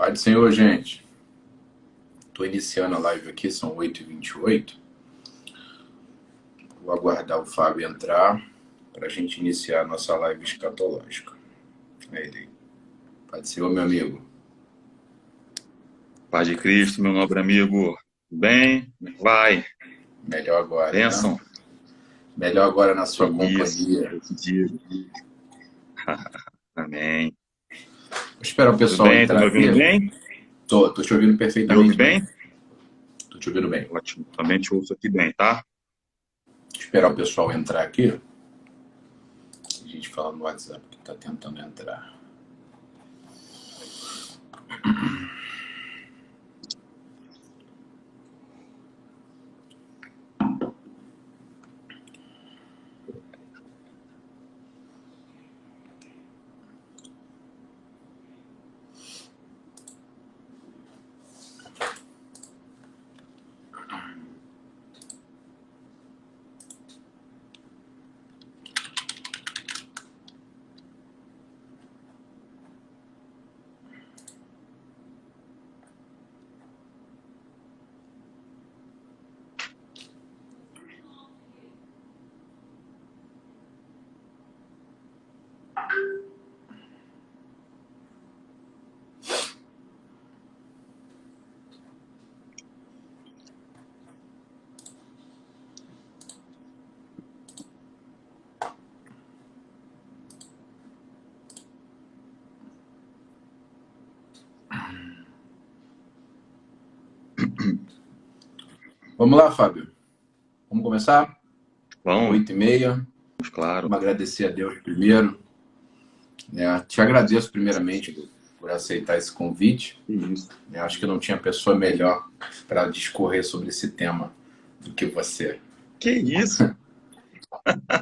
Pai do Senhor, gente. Estou iniciando a live aqui, são 8h28. Vou aguardar o Fábio entrar para a gente iniciar a nossa live escatológica. É ele. Pai do Senhor, meu amigo. Paz de Cristo, meu nobre amigo. Tudo bem? Como é que vai? Melhor agora, Bênção? né? Melhor agora na Que sua isso, companhia. eu te digo. Amém. Vou esperar o Tudo pessoal bem? Tá entrar me aqui. ouvindo bem? Tô te ouvindo Me ouve perfeitamente bem. bem? Tô te ouvindo bem. Ótimo. Também te ouço aqui bem, tá? Vou esperar o pessoal entrar aqui. A gente fala no WhatsApp que tá tentando entrar. Vamos lá, Fábio. Vamos começar? Vamos, 8h30. claro. Vamos agradecer a Deus primeiro. Te agradeço primeiramente por aceitar esse convite. Isso. Acho que não tinha pessoa melhor para discorrer sobre esse tema do que você. Que isso?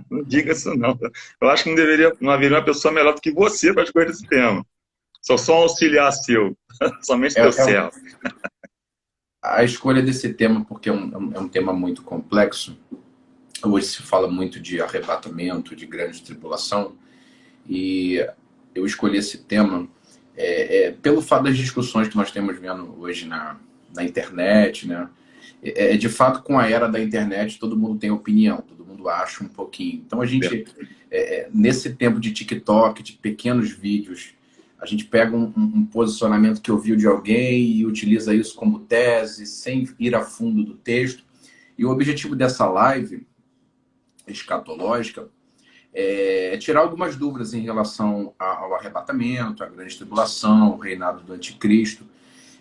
Não diga isso não. Eu acho que não haveria uma pessoa melhor do que você para escolher esse tema. Sou só um auxiliar seu. Somente teu servo. A escolha desse tema, porque é um tema muito complexo. Hoje se fala muito de arrebatamento, de grande tribulação, e eu escolhi esse tema pelo fato das discussões que nós temos vendo hoje na internet, né? De fato, com a era da internet, todo mundo tem opinião, todo mundo acha um pouquinho. Então a gente, nesse tempo de TikTok, de pequenos vídeos, a gente pega um posicionamento que ouviu de alguém e utiliza isso como tese, sem ir a fundo do texto. E o objetivo dessa live escatológica é tirar algumas dúvidas em relação ao arrebatamento, à grande tribulação, o reinado do anticristo.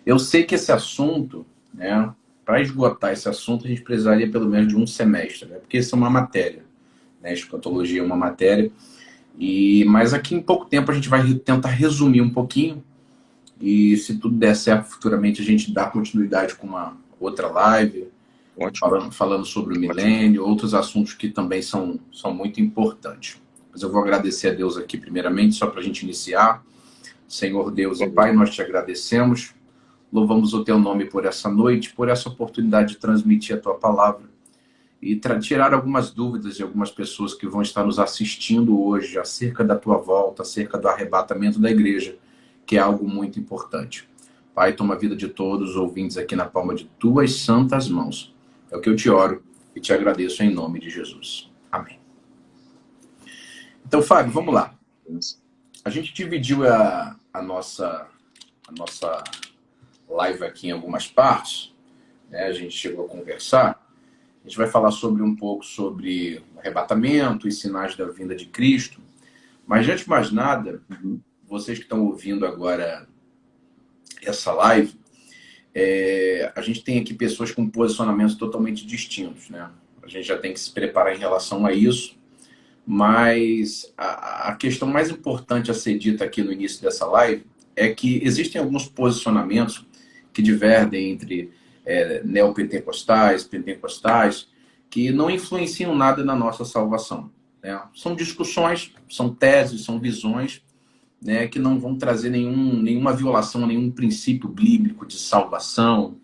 Eu sei que esse assunto, né, para esgotar esse assunto, a gente precisaria pelo menos de um semestre, né, porque isso é uma matéria, né, escatologia é uma matéria, mas aqui em pouco tempo a gente vai tentar resumir um pouquinho, e se tudo der certo, futuramente a gente dá continuidade com uma outra live, falando sobre o milênio, outros assuntos que também são muito importantes. Mas eu vou agradecer a Deus aqui primeiramente, só para a gente iniciar. Senhor Deus e Pai, nós te agradecemos. Louvamos o teu nome por essa noite, por essa oportunidade de transmitir a tua palavra e tirar algumas dúvidas de algumas pessoas que vão estar nos assistindo hoje acerca da tua volta, acerca do arrebatamento da igreja, que é algo muito importante. Pai, toma a vida de todos os ouvintes aqui na palma de tuas santas mãos. É o que eu te oro e te agradeço em nome de Jesus. Amém. Então, Fábio, vamos lá. A gente dividiu a nossa live aqui em algumas partes, né? A gente chegou a conversar. A gente vai falar um pouco sobre arrebatamento e sinais da vinda de Cristo. Mas, antes de mais nada, vocês que estão ouvindo agora essa live, a gente tem aqui pessoas com posicionamentos totalmente distintos, né? A gente já tem que se preparar em relação a isso. Mas a questão mais importante a ser dita aqui no início dessa live é que existem alguns posicionamentos que divergem entre neopentecostais, pentecostais, que não influenciam nada na nossa salvação, né? São discussões, são teses, são visões, né, que não vão trazer nenhuma violação a nenhum princípio bíblico de salvação.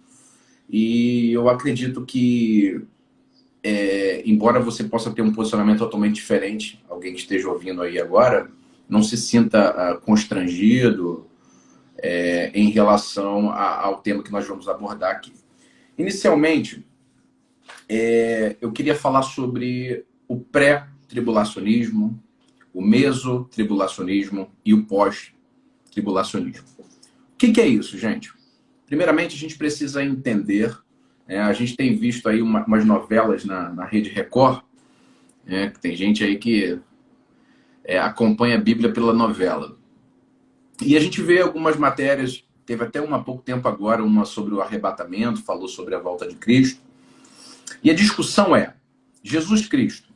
E eu acredito que, embora você possa ter um posicionamento totalmente diferente, alguém que esteja ouvindo aí agora, não se sinta constrangido, em relação ao tema que nós vamos abordar aqui. Inicialmente, eu queria falar sobre o pré-tribulacionismo, o mesotribulacionismo e o pós-tribulacionismo. O que é isso, gente? Primeiramente, a gente precisa entender, a gente tem visto aí umas novelas na Rede Record, que tem gente aí que acompanha a Bíblia pela novela. E a gente vê algumas matérias, teve até há pouco tempo agora, uma sobre o arrebatamento, falou sobre a volta de Cristo. E a discussão é, Jesus Cristo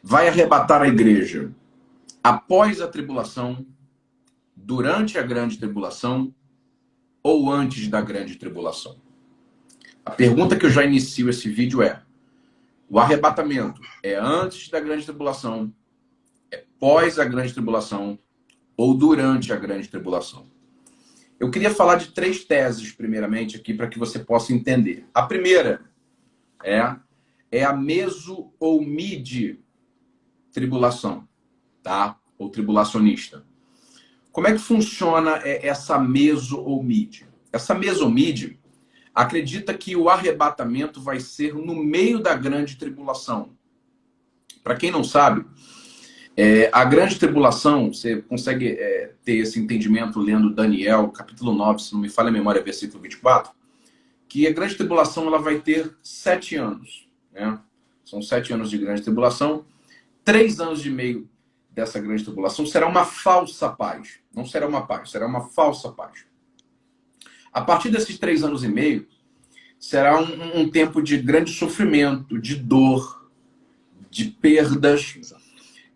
vai arrebatar a igreja após a tribulação, durante a grande tribulação ou antes da grande tribulação? A pergunta que eu já inicio esse vídeo é, o arrebatamento é antes da grande tribulação, é pós a grande tribulação ou durante a grande tribulação? Eu queria falar de 3 teses, primeiramente, aqui, para que você possa entender. A primeira é a meso ou mid-tribulação, tá? Ou tribulacionista. Como é que funciona essa meso ou mid? Essa meso ou mid acredita que o arrebatamento vai ser no meio da grande tribulação. Para quem não sabe, a grande tribulação, você consegue ter esse entendimento lendo Daniel, capítulo 9, se não me falha a memória, versículo 24, que a grande tribulação ela vai ter 7 anos. Né? São 7 anos de grande tribulação. 3 anos e meio dessa grande tribulação será uma falsa paz. Não será uma paz, será uma falsa paz. A partir desses 3 anos e meio, será um tempo de grande sofrimento, de dor, de perdas.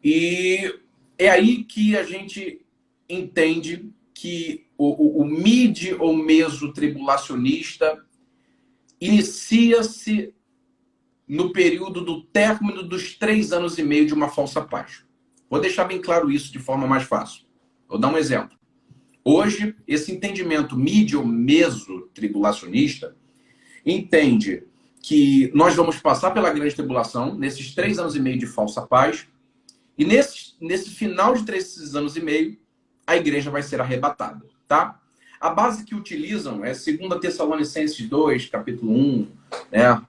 E é aí que a gente entende que o mid ou meso tribulacionista inicia-se no período do término dos 3 anos e meio de uma falsa paz. Vou deixar bem claro isso de forma mais fácil. Vou dar um exemplo. Hoje, esse entendimento mid ou meso tribulacionista entende que nós vamos passar pela grande tribulação, nesses 3 anos e meio de falsa paz, e nesse final de 3 anos e meio, a igreja vai ser arrebatada, tá? A base que utilizam é 2 Tessalonicenses 2, capítulo 1,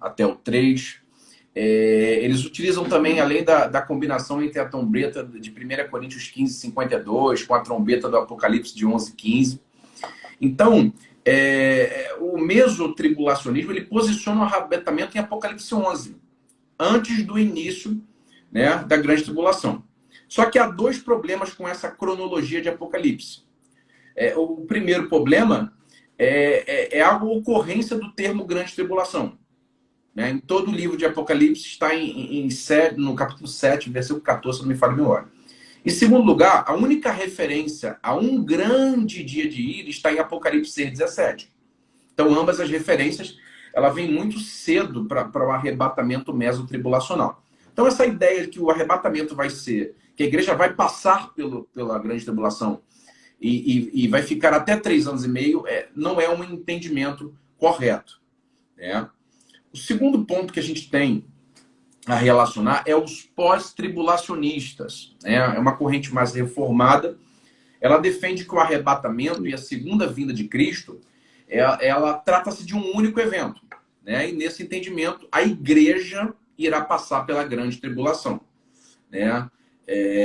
até o 3. Eles utilizam também, além da combinação entre a trombeta de 1 Coríntios 15, 52, com a trombeta do Apocalipse de 11, 15. Então, o mesotribulacionismo, ele posiciona o arrebatamento em Apocalipse 11, antes do início, da grande tribulação. Só que há 2 problemas com essa cronologia de Apocalipse. O primeiro problema é a ocorrência do termo grande tribulação. Em todo o livro de Apocalipse está no capítulo 7, versículo 14, se não me falha a memória. Em segundo lugar, a única referência a um grande dia de ira está em Apocalipse 6, 17. Então, ambas as referências, ela vem muito cedo para o arrebatamento mesotribulacional. Então, essa ideia de que o arrebatamento vai ser, que a igreja vai passar pela grande tribulação e vai ficar até 3 anos e meio, não é um entendimento correto. O segundo ponto que a gente tem a relacionar é os pós-tribulacionistas. É uma corrente mais reformada. Ela defende que o arrebatamento e a segunda vinda de Cristo, ela trata-se de um único evento. E nesse entendimento, a igreja irá passar pela grande tribulação.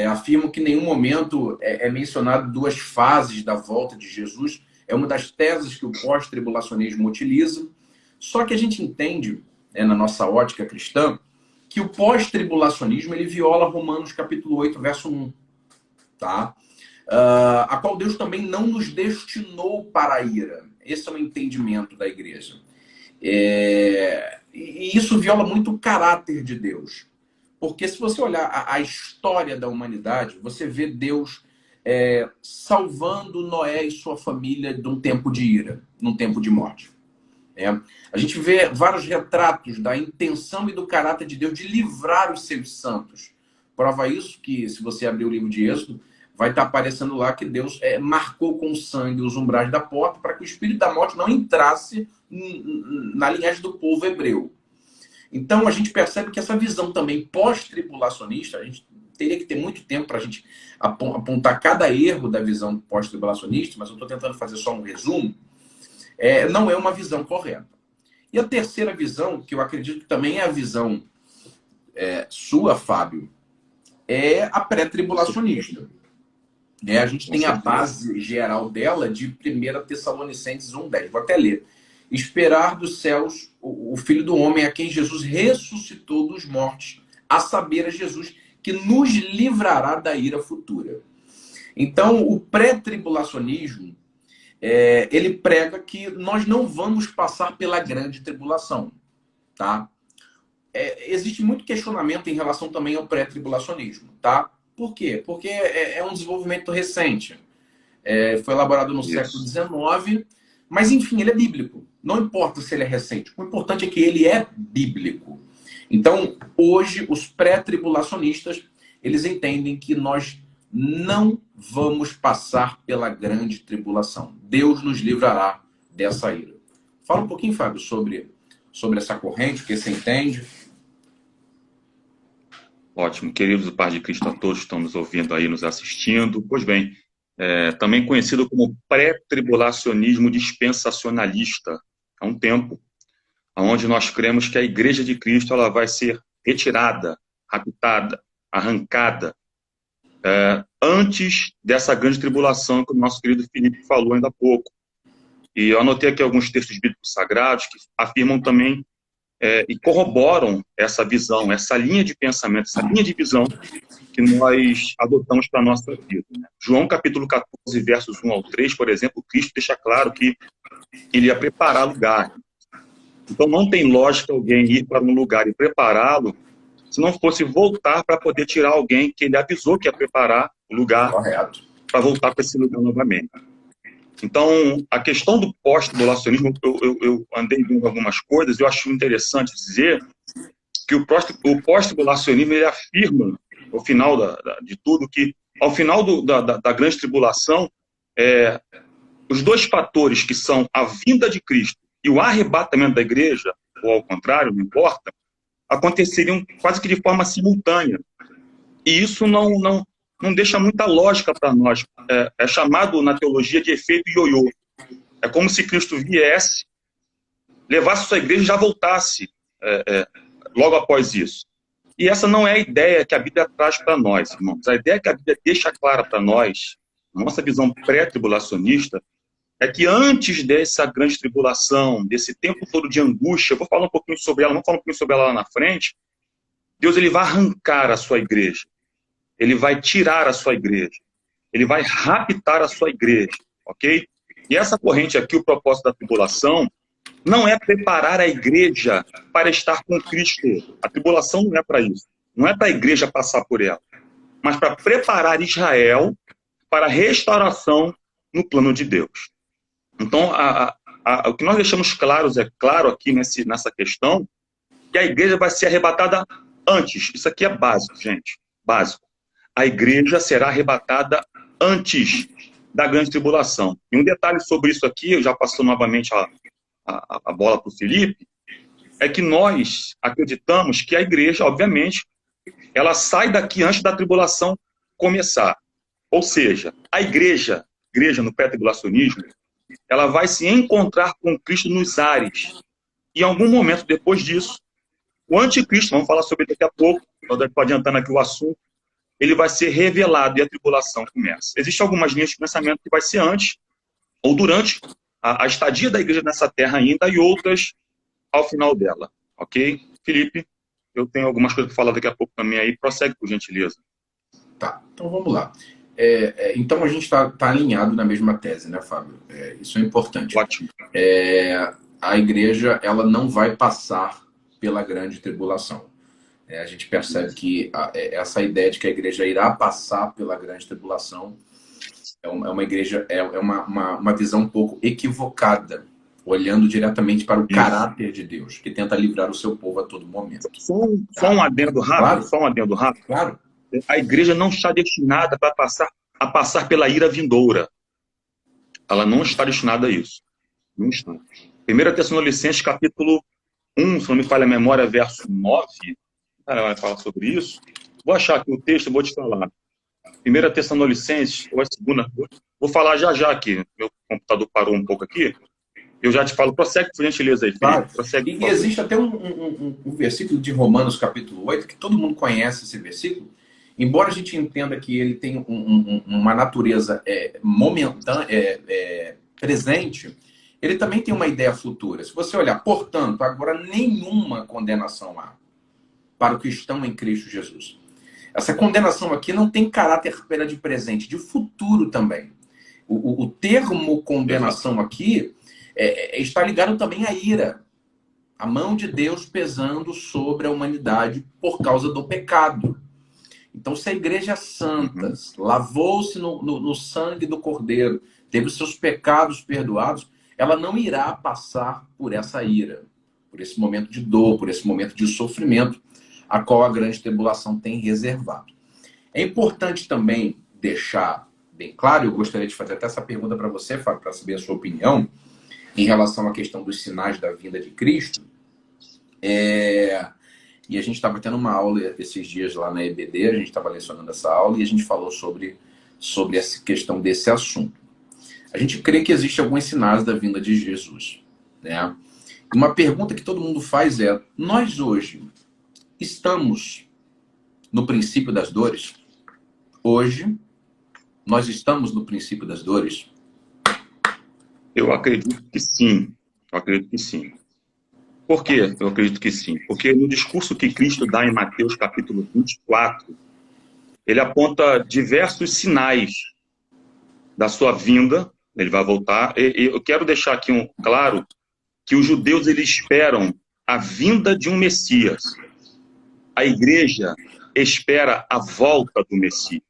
Afirmam que em nenhum momento é mencionado 2 fases da volta de Jesus. É uma das teses que o pós-tribulacionismo utiliza. Só que a gente entende, na nossa ótica cristã, que o pós-tribulacionismo ele viola Romanos capítulo 8, verso 1. Tá? A qual Deus também não nos destinou para a ira. Esse é o entendimento da igreja. E isso viola muito o caráter de Deus. Porque se você olhar a história da humanidade, você vê Deus salvando Noé e sua família de um tempo de ira, num tempo de morte. A gente vê vários retratos da intenção e do caráter de Deus de livrar os seus santos. Prova isso que, se você abrir o livro de Êxodo, vai estar aparecendo lá que Deus marcou com sangue os umbrais da porta para que o espírito da morte não entrasse na linhagem do povo hebreu. Então, a gente percebe que essa visão também pós-tribulacionista, a gente teria que ter muito tempo para a gente apontar cada erro da visão pós-tribulacionista, mas eu estou tentando fazer só um resumo. Não é uma visão correta. E a terceira visão, que eu acredito que também é a visão sua, Fábio, é a pré-tribulacionista. A gente tem a base geral dela de 1 Tessalonicenses 1,10. Vou até ler. Esperar dos céus o Filho do Homem, a quem Jesus ressuscitou dos mortos, a saber, a Jesus, que nos livrará da ira futura. Então, o pré-tribulacionismo, ele prega que nós não vamos passar pela grande tribulação, tá? Existe muito questionamento em relação também ao pré-tribulacionismo, tá? Por quê? Porque é um desenvolvimento recente. Foi elaborado no século XIX, mas enfim, ele é bíblico. Não importa se ele é recente, o importante é que ele é bíblico. Então, hoje, os pré-tribulacionistas, eles entendem que nós não vamos passar pela grande tribulação. Deus nos livrará dessa ira. Fala um pouquinho, Fábio, sobre essa corrente, o que você entende. Ótimo. Queridos do Paz de Cristo a todos que estão nos ouvindo aí, nos assistindo. Pois bem, também conhecido como pré-tribulacionismo dispensacionalista. Há um tempo onde nós cremos que a Igreja de Cristo ela vai ser retirada, raptada, arrancada, antes dessa grande tribulação que o nosso querido Felipe falou ainda há pouco. E eu anotei aqui alguns textos bíblicos sagrados que afirmam também e corroboram essa visão, essa linha de pensamento, essa linha de visão que nós adotamos para a nossa vida. Né? João capítulo 14, versos 1 ao 3, por exemplo, Cristo deixa claro que ele ia preparar lugar. Então não tem lógica alguém ir para um lugar e prepará-lo se não fosse voltar para poder tirar alguém que ele avisou que ia preparar o lugar para voltar para esse lugar novamente. Então, a questão do pós-tribulacionismo, eu andei vendo algumas coisas, eu acho interessante dizer que o pós-tribulacionismo ele afirma, no final de tudo, que ao final da grande tribulação, os dois fatores que são a vinda de Cristo e o arrebatamento da igreja, ou ao contrário, não importa, aconteceriam quase que de forma simultânea. E isso não deixa muita lógica para nós. É chamado na teologia de efeito ioiô. É como se Cristo viesse, levasse sua igreja e já voltasse logo após isso. E essa não é a ideia que a Bíblia traz para nós, irmãos. A ideia que a Bíblia deixa clara para nós, nossa visão pré-tribulacionista, é que antes dessa grande tribulação, desse tempo todo de angústia, eu vou falar um pouquinho sobre ela, vamos falar um pouquinho sobre ela lá na frente, Deus ele vai arrancar a sua igreja. Ele vai tirar a sua igreja. Ele vai raptar a sua igreja, ok? E essa corrente aqui, o propósito da tribulação, não é preparar a igreja para estar com Cristo. A tribulação não é para isso. Não é para a igreja passar por ela. Mas para preparar Israel para a restauração no plano de Deus. Então, o que nós deixamos claro aqui nessa questão, que a igreja vai ser arrebatada antes. Isso aqui é básico, gente. Básico. A igreja será arrebatada antes da grande tribulação. E um detalhe sobre isso aqui, eu já passou novamente a bola para o Felipe, é que nós acreditamos que a igreja, obviamente, ela sai daqui antes da tribulação começar. Ou seja, a igreja no pré-tribulacionismo, ela vai se encontrar com Cristo nos ares. E em algum momento depois disso, o anticristo, vamos falar sobre ele daqui a pouco, estou adiantando aqui o assunto, ele vai ser revelado e a tribulação começa. Existem algumas linhas de pensamento que vai ser antes ou durante a estadia da igreja nessa terra ainda e outras ao final dela. Ok? Felipe, eu tenho algumas coisas para falar daqui a pouco também aí. Prossegue, por gentileza. Tá, então vamos lá. Então a gente está alinhado na mesma tese, né, Fábio? Isso é importante. Ótimo. A igreja ela não vai passar pela grande tribulação. A gente percebe que essa ideia de que a igreja irá passar pela grande tribulação é uma visão um pouco equivocada, olhando diretamente para o caráter de Deus, que tenta livrar o seu povo a todo momento. Só um adendo rápido, claro. Só um adendo rápido. Claro. A igreja não está destinada a passar pela ira vindoura. Ela não está destinada a isso. Não está. 1 Tessalonicenses, capítulo 1, se não me falha a memória, verso 9, ela vai falar sobre isso. Vou achar aqui o texto, vou te falar. 1 Tessalonicenses, ou a segunda, vou falar já aqui. Meu computador parou um pouco aqui. Eu já te falo. Prossegue, por gentileza aí, Felipe. Claro. Prossegue, E existe até um versículo de Romanos, capítulo 8, que todo mundo conhece esse versículo, embora a gente entenda que ele tem uma natureza momentânea, presente, ele também tem uma ideia futura. Se você olhar, portanto, agora nenhuma condenação há para os que estão em Cristo Jesus. Essa condenação aqui não tem caráter apenas de presente, de futuro também. O termo condenação aqui está ligado também à ira. A mão de Deus pesando sobre a humanidade por causa do pecado. Então, se a igreja é santa, lavou-se no sangue do Cordeiro, teve os seus pecados perdoados, ela não irá passar por essa ira, por esse momento de dor, por esse momento de sofrimento, a qual a grande tribulação tem reservado. É importante também deixar bem claro, eu gostaria de fazer até essa pergunta para você, Fábio, para saber a sua opinião, em relação à questão dos sinais da vinda de Cristo. E a gente estava tendo uma aula esses dias lá na EBD, a gente estava lecionando essa aula e a gente falou sobre essa questão desse assunto. A gente crê que existem alguns sinais da vinda de Jesus, né? Uma pergunta que todo mundo faz é: nós hoje estamos no princípio das dores? Hoje, nós estamos no princípio das dores? Eu acredito que sim. Eu acredito que sim. Por quê? Eu acredito que sim. Porque no discurso que Cristo dá em Mateus capítulo 24, ele aponta diversos sinais da sua vinda. Ele vai voltar. E eu quero deixar aqui claro que os judeus eles esperam a vinda de um Messias. A igreja espera a volta do Messias.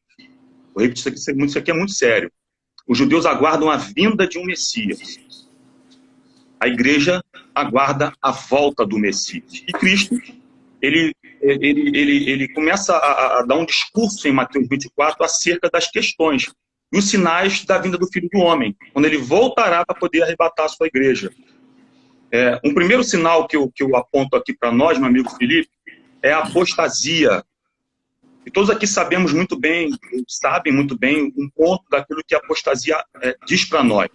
Eu repito, isso aqui é muito sério. Os judeus aguardam a vinda de um Messias. A igreja aguarda a volta do Messias. E Cristo, ele começa a dar um discurso em Mateus 24 acerca das questões e os sinais da vinda do Filho do Homem, quando ele voltará para poder arrebatar a sua igreja. Um primeiro sinal que eu aponto aqui para nós, meu amigo Felipe, é a apostasia. E todos aqui sabem muito bem um ponto daquilo que a apostasia diz para nós.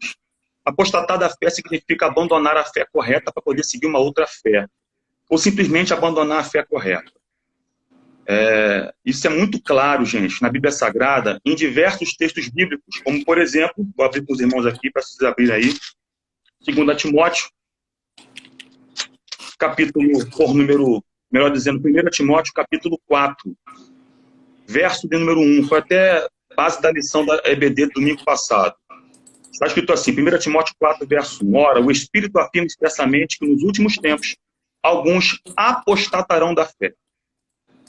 Apostatar da fé significa abandonar a fé correta para poder seguir uma outra fé. Ou simplesmente abandonar a fé correta. Isso é muito claro, gente, na Bíblia Sagrada, em diversos textos bíblicos, como, por exemplo, vou abrir com os irmãos aqui, para vocês abrirem aí, 2 Timóteo, capítulo, melhor dizendo, 1 Timóteo, capítulo 4, verso de número 1, foi até base da lição da EBD do domingo passado. Está escrito assim, 1 Timóteo 4, verso 1, ora, o Espírito afirma expressamente que nos últimos tempos, alguns apostatarão da fé.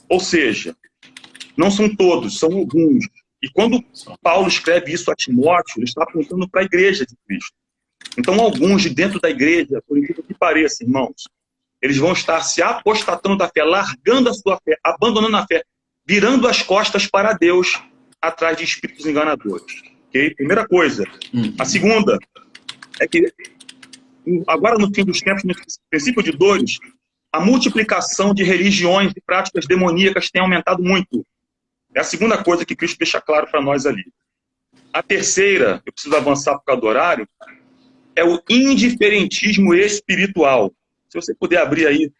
Ou seja, não são todos, são alguns. E quando Paulo escreve isso a Timóteo, ele está apontando para a igreja de Cristo. Então, alguns de dentro da igreja, por incrível que pareça, irmãos, eles vão estar se apostatando da fé, largando a sua fé, abandonando a fé, virando as costas para Deus, atrás de espíritos enganadores. Okay? Primeira coisa. A segunda é que, agora no fim dos tempos, no princípio de dores, a multiplicação de religiões e práticas demoníacas tem aumentado muito. É a segunda coisa que Cristo deixa claro para nós ali. A terceira, eu preciso avançar por causa do horário, é o indiferentismo espiritual. Se você puder abrir aí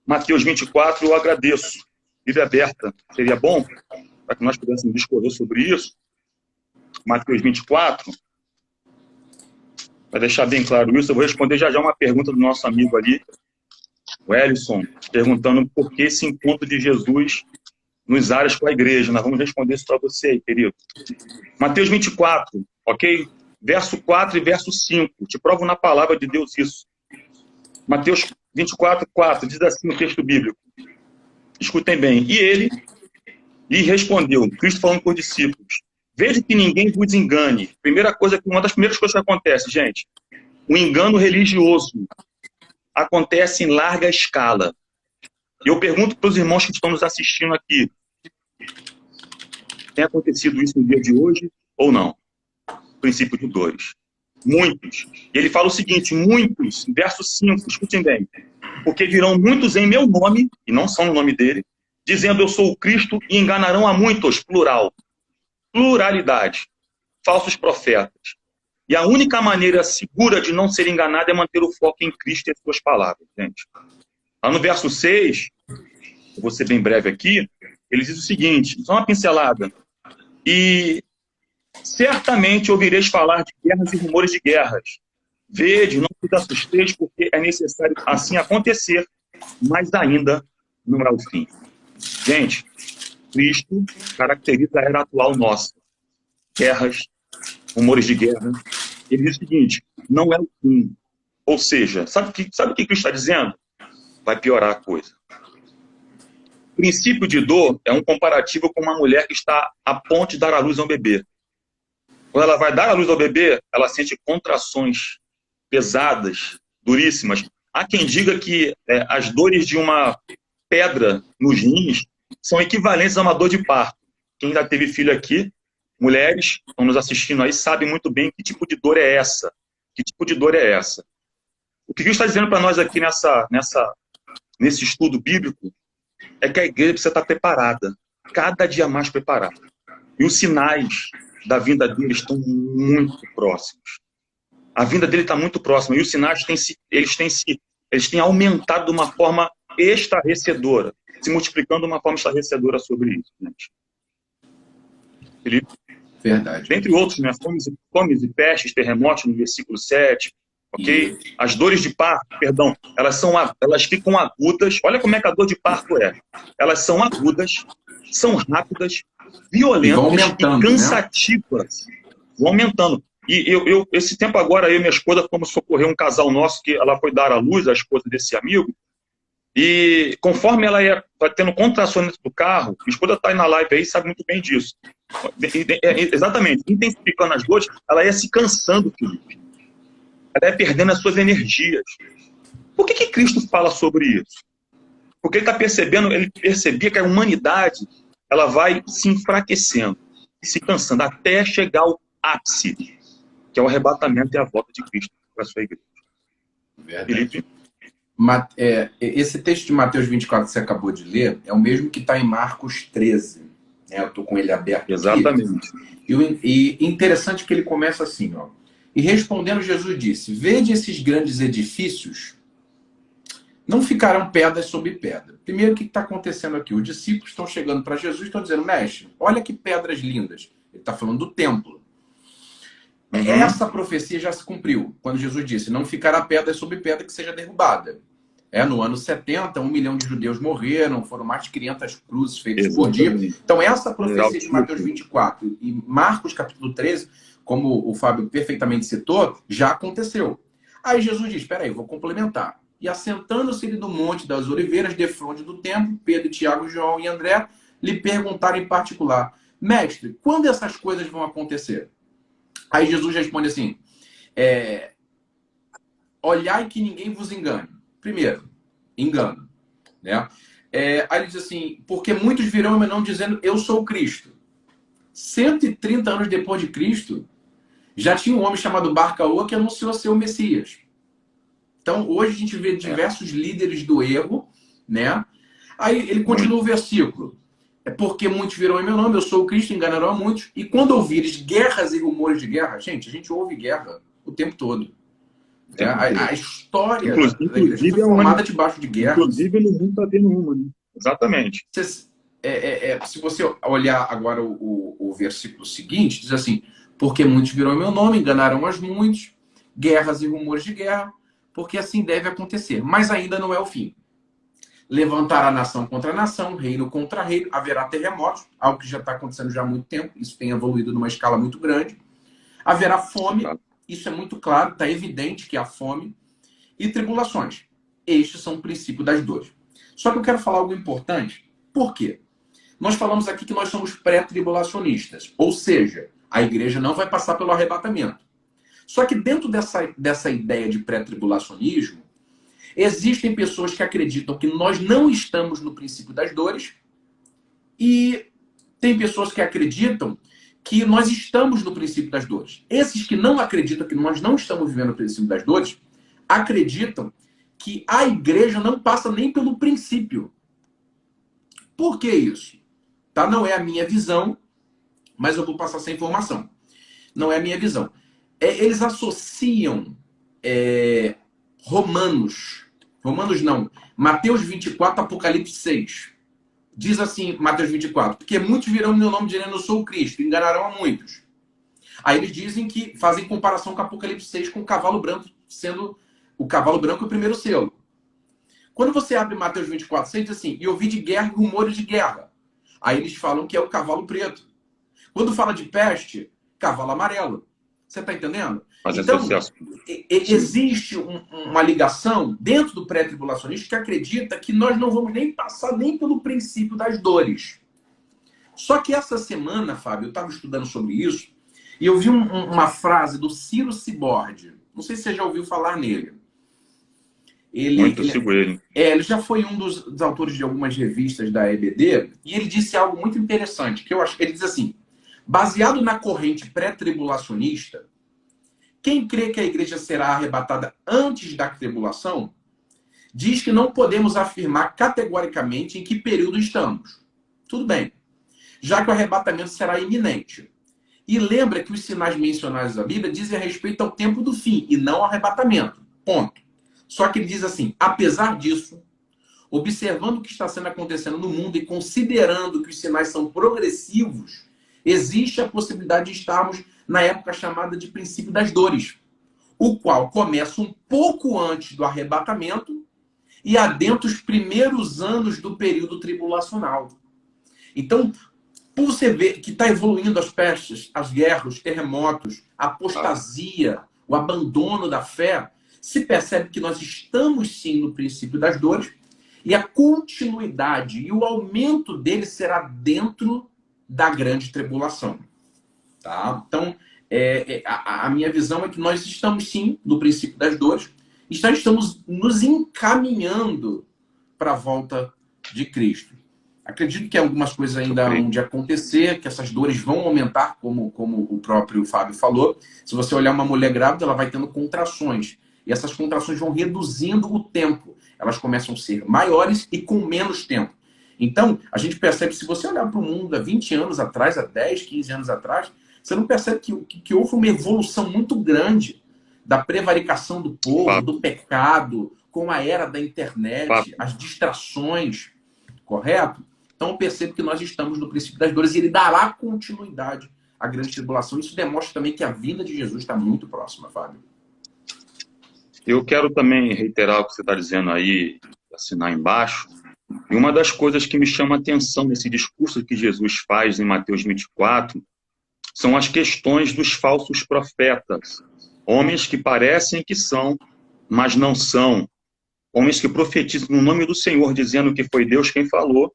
Mateus 24, eu agradeço. Bíblia aberta, seria bom, para que nós pudéssemos discorrer sobre isso. Mateus 24, para deixar bem claro isso, eu vou responder já uma pergunta do nosso amigo ali, o Ellison, perguntando por que esse encontro de Jesus nos ares com a igreja. Nós vamos responder isso para você aí, querido. Mateus 24, ok? Verso 4 e verso 5. Te provo na palavra de Deus isso. Mateus 24, 4, diz assim no texto bíblico. Escutem bem. E ele lhe respondeu, Cristo falando com os discípulos, veja que ninguém vos engane. Uma das primeiras coisas que acontece, gente, o engano religioso acontece em larga escala. E eu pergunto para os irmãos que estão nos assistindo aqui, tem acontecido isso no dia de hoje ou não? Princípio de dores. Muitos. E ele fala o seguinte, muitos, verso 5, escutem bem, porque virão muitos em meu nome, e não são no nome dele, dizendo eu sou o Cristo e enganarão a muitos, plural. Pluralidade. Falsos profetas. E a única maneira segura de não ser enganado é manter o foco em Cristo e as suas palavras, gente. Lá no verso 6, eu vou ser bem breve aqui, ele diz o seguinte, só uma pincelada. E certamente ouvireis falar de guerras e rumores de guerras. Vede, não vos assusteis, porque é necessário assim acontecer, mas ainda não é o fim. Gente, Cristo caracteriza a era atual nossa. Guerras, rumores de guerra. Ele diz o seguinte, não é o fim. Ou seja, sabe o que Cristo está dizendo? Vai piorar a coisa. O princípio de dor é um comparativo com uma mulher que está a ponto de dar à luz a um bebê. Quando ela vai dar à luz ao bebê, ela sente contrações pesadas, duríssimas. Há quem diga que as dores de uma pedra nos rins são equivalentes a uma dor de parto. Quem já teve filho aqui, mulheres que estão nos assistindo aí, sabem muito bem que tipo de dor é essa. Que tipo de dor é essa? O que Cristo está dizendo para nós aqui nesse estudo bíblico é que a igreja precisa estar preparada, cada dia mais preparada. E os sinais da vinda dele estão muito próximos. A vinda dele está muito próxima. E os sinais têm aumentado de uma forma estarrecedora, se multiplicando de uma forma estarrecedora sobre isso, gente. Felipe? Verdade. Dentre outros, né? Fomes e pestes, terremotos, no versículo 7, ok? As dores de parto, perdão, elas ficam agudas. Olha como é que a dor de parto é. Elas são agudas, são rápidas, violentas e cansativas. Né? Vão aumentando. E esse tempo agora, eu e minha esposa fomos socorrer um casal nosso que ela foi dar à luz, a esposa desse amigo, e conforme ela ia tendo contrações dentro do carro, minha esposa está aí na live aí, sabe muito bem disso. Exatamente, intensificando as dores, ela ia se cansando, Felipe. Ela ia perdendo as suas energias. Por que Cristo fala sobre isso? Porque ele percebia que a humanidade ela vai se enfraquecendo, se cansando, até chegar ao ápice, que é o arrebatamento e a volta de Cristo para a sua igreja. Verdade. Felipe? Esse texto de Mateus 24 que você acabou de ler é o mesmo que está em Marcos 13. Eu estou com ele aberto. Exatamente. Aqui. E interessante que ele começa assim, ó. E respondendo, Jesus disse: vede esses grandes edifícios, não ficarão pedras sobre pedra. Primeiro, o que está acontecendo aqui? Os discípulos estão chegando para Jesus e estão dizendo: mestre, olha que pedras lindas. Ele está falando do templo. Essa profecia já se cumpriu, quando Jesus disse: não ficará pedra sobre pedra que seja derrubada. No ano 70, 1 milhão de judeus morreram, foram mais de 500 cruzes feitas por dia. Então, essa profecia de Mateus 24 e Marcos capítulo 13, como o Fábio perfeitamente citou, já aconteceu. Aí Jesus diz: espera aí, vou complementar. E assentando-se ele no monte das oliveiras, defronte do templo, Pedro, Tiago, João e André lhe perguntaram em particular: mestre, quando essas coisas vão acontecer? Aí Jesus responde assim: olhai que ninguém vos engane. Primeiro, engano. Né? Aí ele diz assim: porque muitos virão a meu nome dizendo eu sou o Cristo. 130 anos depois de Cristo, já tinha um homem chamado Bar-Caô que anunciou ser o Messias. Então, hoje a gente vê diversos líderes do erro, né? Aí ele continua o versículo. Porque muitos virão em meu nome, eu sou o Cristo, enganarão a muitos. E quando ouvires guerras e rumores de guerra, gente, a gente ouve guerra o tempo todo. A história da igreja foi formada debaixo de guerra. Inclusive, no mundo está tendo uma, né? Exatamente. Se você olhar agora o versículo seguinte, diz assim: porque muitos virão em meu nome, enganarão a muitos, guerras e rumores de guerra, porque assim deve acontecer. Mas ainda não é o fim. Levantará nação contra nação, reino contra reino, haverá terremotos, algo que já está acontecendo já há muito tempo, isso tem evoluído numa escala muito grande. Haverá fome, isso é muito claro, está evidente que há fome, e tribulações. Estes são o princípio das dores. Só que eu quero falar algo importante. Por quê? Nós falamos aqui que nós somos pré-tribulacionistas, ou seja, a igreja não vai passar pelo arrebatamento. Só que dentro dessa ideia de pré-tribulacionismo, existem pessoas que acreditam que nós não estamos no princípio das dores e tem pessoas que acreditam que nós estamos no princípio das dores. Esses que não acreditam que nós não estamos vivendo o princípio das dores, acreditam que a igreja não passa nem pelo princípio. Por que isso? Tá? Não é a minha visão, mas eu vou passar essa informação. Não é a minha visão. Eles associam Romanos não, Mateus 24, Apocalipse 6. Diz assim, Mateus 24, porque muitos virão no meu nome dizendo eu sou o Cristo, enganarão a muitos. Aí eles dizem que fazem comparação com Apocalipse 6 com o cavalo branco, sendo o cavalo branco o primeiro selo. Quando você abre Mateus 24, 6, diz assim, e ouvi de guerra rumores de guerra. Aí eles falam que é o cavalo preto. Quando fala de peste, cavalo amarelo. Você está entendendo? Então, existe uma ligação dentro do pré-tribulacionista que acredita que nós não vamos nem passar nem pelo princípio das dores. Só que essa semana, Fábio, eu estava estudando sobre isso e eu vi uma frase do Ciro Cibordi. Não sei se você já ouviu falar nele. Ele já foi um dos autores de algumas revistas da EBD e ele disse algo muito interessante, que eu acho. Ele diz assim, baseado na corrente pré-tribulacionista, quem crê que a igreja será arrebatada antes da tribulação, diz que não podemos afirmar categoricamente em que período estamos. Tudo bem, já que o arrebatamento será iminente. E lembra que os sinais mencionados na Bíblia dizem a respeito ao tempo do fim e não ao arrebatamento. Ponto. Só que ele diz assim, apesar disso, observando o que está sendo acontecendo no mundo e considerando que os sinais são progressivos, existe a possibilidade de estarmos na época chamada de princípio das dores, o qual começa um pouco antes do arrebatamento e adentra os primeiros anos do período tribulacional. Então, por você ver que está evoluindo as pestes, as guerras, os terremotos, a apostasia, o abandono da fé, se percebe que nós estamos sim no princípio das dores e a continuidade e o aumento dele será dentro da grande tribulação. Tá? Então, a minha visão é que nós estamos sim no princípio das dores e já estamos nos encaminhando para a volta de Cristo. Acredito que algumas coisas ainda vão de acontecer, que essas dores vão aumentar, como o próprio Fábio falou. Se você olhar uma mulher grávida, ela vai tendo contrações. E essas contrações vão reduzindo o tempo. Elas começam a ser maiores e com menos tempo. Então, a gente percebe, se você olhar para o mundo há 20 anos atrás, há 10, 15 anos atrás, você não percebe que houve uma evolução muito grande da prevaricação do povo, do pecado, com a era da internet, as distrações, correto? Então, eu percebo que nós estamos no princípio das dores e ele dará continuidade à grande tribulação. Isso demonstra também que a vinda de Jesus está muito próxima, Fábio. Eu quero também reiterar o que você está dizendo aí, assinar embaixo. E uma das coisas que me chama a atenção nesse discurso que Jesus faz em Mateus 24 são as questões dos falsos profetas. Homens que parecem que são, mas não são. Homens que profetizam no nome do Senhor, dizendo que foi Deus quem falou,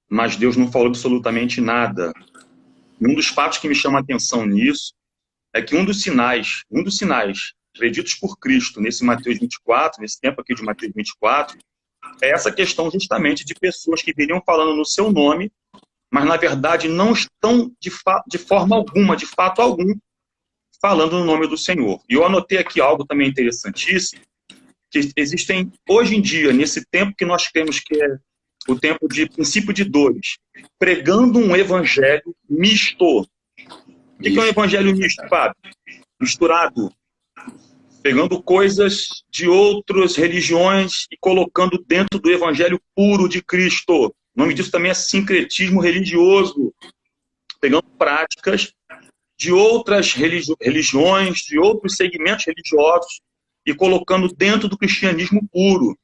mas Deus não falou absolutamente nada. E um dos fatos que me chama a atenção nisso é que um dos sinais preditos por Cristo nesse Mateus 24, nesse tempo aqui de Mateus 24, é essa questão justamente de pessoas que viriam falando no seu nome, mas na verdade não estão de forma alguma, de fato algum, falando no nome do Senhor. E eu anotei aqui algo também interessantíssimo, que existem hoje em dia, nesse tempo que nós temos que é o tempo de princípio de dores, pregando um evangelho misto. O que é um evangelho misto, Fábio? Misturado, pegando coisas de outras religiões e colocando dentro do evangelho puro de Cristo. O nome disso também é sincretismo religioso. Pegando práticas de outras religiões, de outros segmentos religiosos e colocando dentro do cristianismo puro.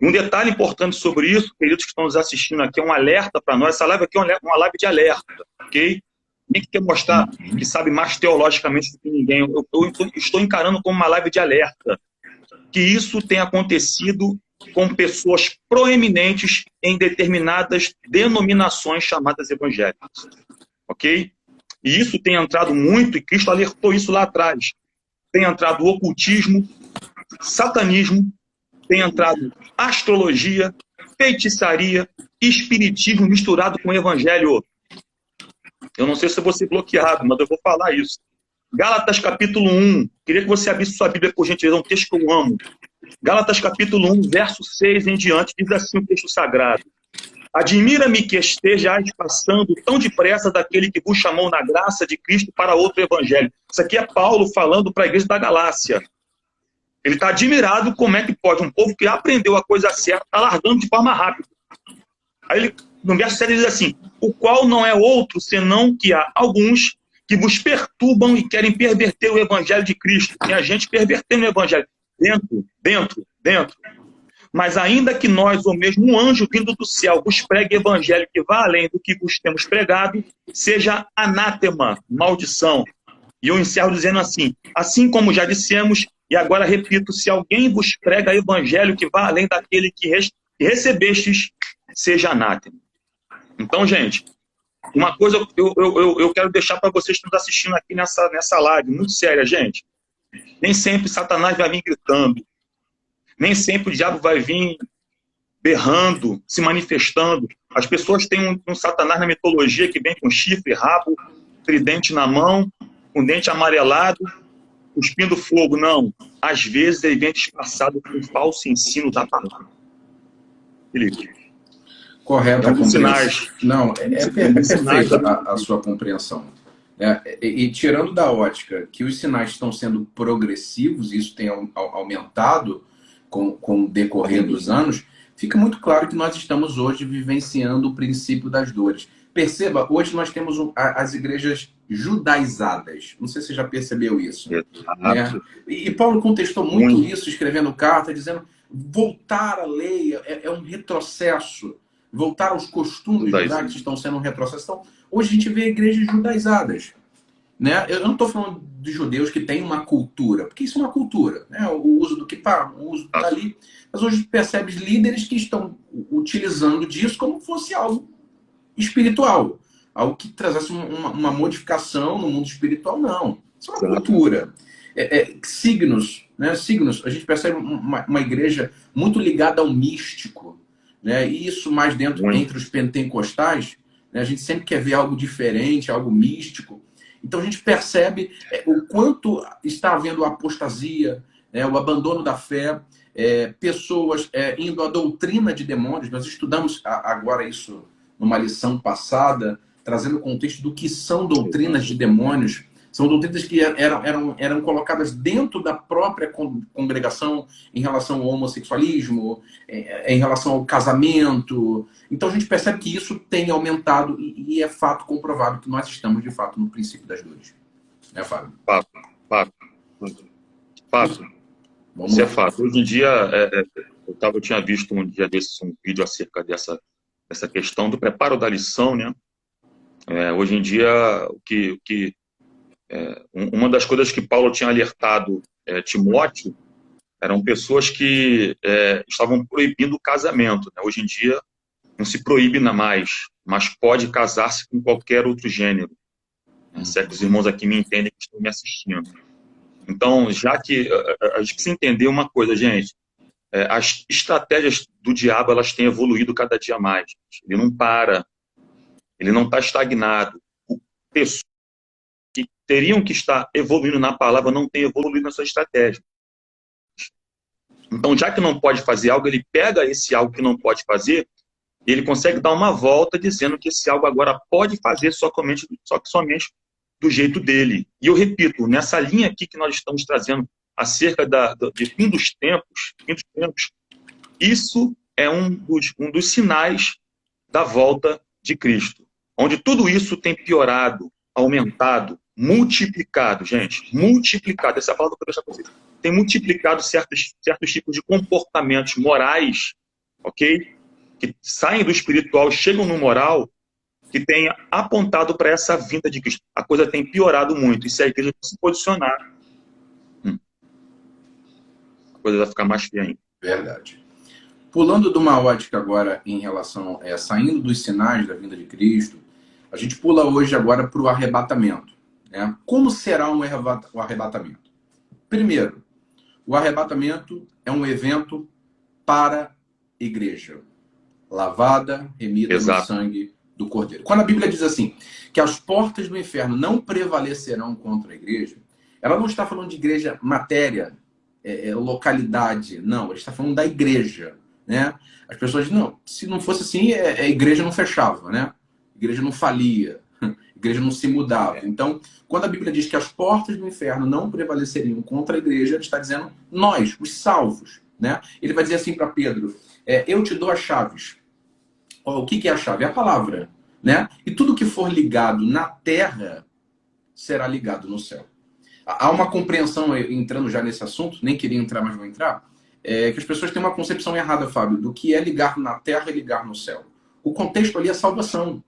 Um detalhe importante sobre isso, queridos que estão nos assistindo aqui, é um alerta para nós. Essa live aqui é uma live de alerta, ok? Ninguém quer mostrar que sabe mais teologicamente do que ninguém. Eu estou encarando como uma live de alerta. Que isso tem acontecido com pessoas proeminentes em determinadas denominações chamadas evangélicas. Ok? E isso tem entrado muito, e Cristo alertou isso lá atrás. Tem entrado o ocultismo, satanismo, tem entrado astrologia, feitiçaria, espiritismo misturado com o evangelho. Eu não sei se eu vou ser bloqueado, mas eu vou falar isso. Gálatas capítulo 1. Queria que você abrisse sua Bíblia, por gentileza, é um texto que eu amo. Gálatas capítulo 1, verso 6 em diante, diz assim o texto sagrado. Admira-me que estejais passando tão depressa daquele que vos chamou na graça de Cristo para outro evangelho. Isso aqui é Paulo falando para a igreja da Galácia. Ele está admirado como é que pode um povo que aprendeu a coisa certa estar largando de forma rápida. Aí ele, no verso 7, ele diz assim: o qual não é outro, senão que há alguns que vos perturbam e querem perverter o evangelho de Cristo. Tem a gente pervertendo o evangelho. Dentro. Mas ainda que nós, ou mesmo um anjo vindo do céu, vos pregue evangelho que vá além do que vos temos pregado, seja anátema, maldição. E eu encerro dizendo assim como já dissemos, e agora repito, se alguém vos prega evangelho que vá além daquele que recebestes, seja anátema. Então, gente, uma coisa eu quero deixar para vocês que estão assistindo aqui nessa live, muito séria, gente. Nem sempre Satanás vai vir gritando. Nem sempre o diabo vai vir berrando, se manifestando. As pessoas têm um Satanás na mitologia que vem com chifre, rabo, tridente na mão, com dente amarelado, cuspindo fogo. Não. Às vezes ele vem disfarçado com um falso ensino da palavra. Felipe. Correto. Alguns sinais. Não, é perfeita a sua compreensão. E tirando da ótica que os sinais estão sendo progressivos, isso tem aumentado com o decorrer dos anos, fica muito claro que nós estamos hoje vivenciando o princípio das dores. Perceba, hoje nós temos as igrejas judaizadas. Não sei se você já percebeu isso. Né? E Paulo contestou muito isso, escrevendo carta, dizendo voltar à lei é um retrocesso. Voltar aos costumes judaicos estão sendo um retrocesso. Então, hoje a gente vê igrejas judaizadas. Né? Eu não estou falando de judeus que têm uma cultura, porque isso é uma cultura, né? O uso do kippah, o uso do ali. Mas hoje percebes líderes que estão utilizando disso como fosse algo espiritual, algo que trazesse uma modificação no mundo espiritual. Não, isso é uma cultura. Signos, né? Signos, a gente percebe uma igreja muito ligada ao místico, né? E isso mais dentro entre os pentecostais, né? A gente sempre quer ver algo diferente, algo místico. Então a gente percebe o quanto está havendo apostasia, né, o abandono da fé, pessoas indo à doutrina de demônios. Nós estudamos agora isso numa lição passada, trazendo o contexto do que são doutrinas de demônios. São doutrinas que eram colocadas dentro da própria congregação em relação ao homossexualismo, em relação ao casamento. Então a gente percebe que isso tem aumentado e é fato comprovado que nós estamos, de fato, no princípio das dores. Né, Fábio? Fato. Isso é fato. Hoje em dia, eu tinha visto um dia desses um vídeo acerca dessa questão do preparo da lição, né? Hoje em dia, uma das coisas que Paulo tinha alertado Timóteo eram pessoas que estavam proibindo o casamento. Né? Hoje em dia não se proíbe mais, mas pode casar-se com qualquer outro gênero. Se é que os irmãos aqui me entendem que estão me assistindo. Então, já que a gente precisa entender uma coisa, gente, as estratégias do diabo elas têm evoluído cada dia mais. Ele não para, ele não está estagnado. Pessoas que teriam que estar evoluindo na palavra não têm evoluído na sua estratégia. Então, já que não pode fazer algo, ele pega esse algo que não pode fazer e ele consegue dar uma volta dizendo que esse algo agora pode fazer só que somente do jeito dele. E eu repito, nessa linha aqui que nós estamos trazendo acerca de fim dos tempos, isso é um dos sinais da volta de Cristo, onde tudo isso tem piorado, aumentado, multiplicado, gente, multiplicado, essa é a palavra que eu deixo para vocês, tem multiplicado certos tipos de comportamentos morais, ok? Que saem do espiritual, chegam no moral, que tem apontado para essa vinda de Cristo. A coisa tem piorado muito, e se a igreja não se posicionar, a coisa vai ficar mais feia ainda. Verdade. Pulando de uma ótica agora em relação, saindo dos sinais da vinda de Cristo, a gente pula hoje agora para o arrebatamento. Né? Como será o arrebatamento? Primeiro, o arrebatamento é um evento para a igreja, lavada, remida no sangue do Cordeiro. Quando a Bíblia diz assim, que as portas do inferno não prevalecerão contra a igreja, ela não está falando de igreja matéria, localidade, não, ela está falando da igreja. né? As pessoas dizem, não, se não fosse assim, a igreja não fechava, né? A igreja não falia, a igreja não se mudava. Então, quando a Bíblia diz que as portas do inferno não prevaleceriam contra a igreja, ele está dizendo nós, os salvos, né? Ele vai dizer assim para Pedro, eu te dou as chaves. O que é a chave? É a palavra, né? E tudo que for ligado na terra será ligado no céu. Há uma compreensão, entrando já nesse assunto, nem queria entrar, mas vou entrar, que as pessoas têm uma concepção errada, Fábio, do que é ligar na terra e ligar no céu. O contexto ali é salvação.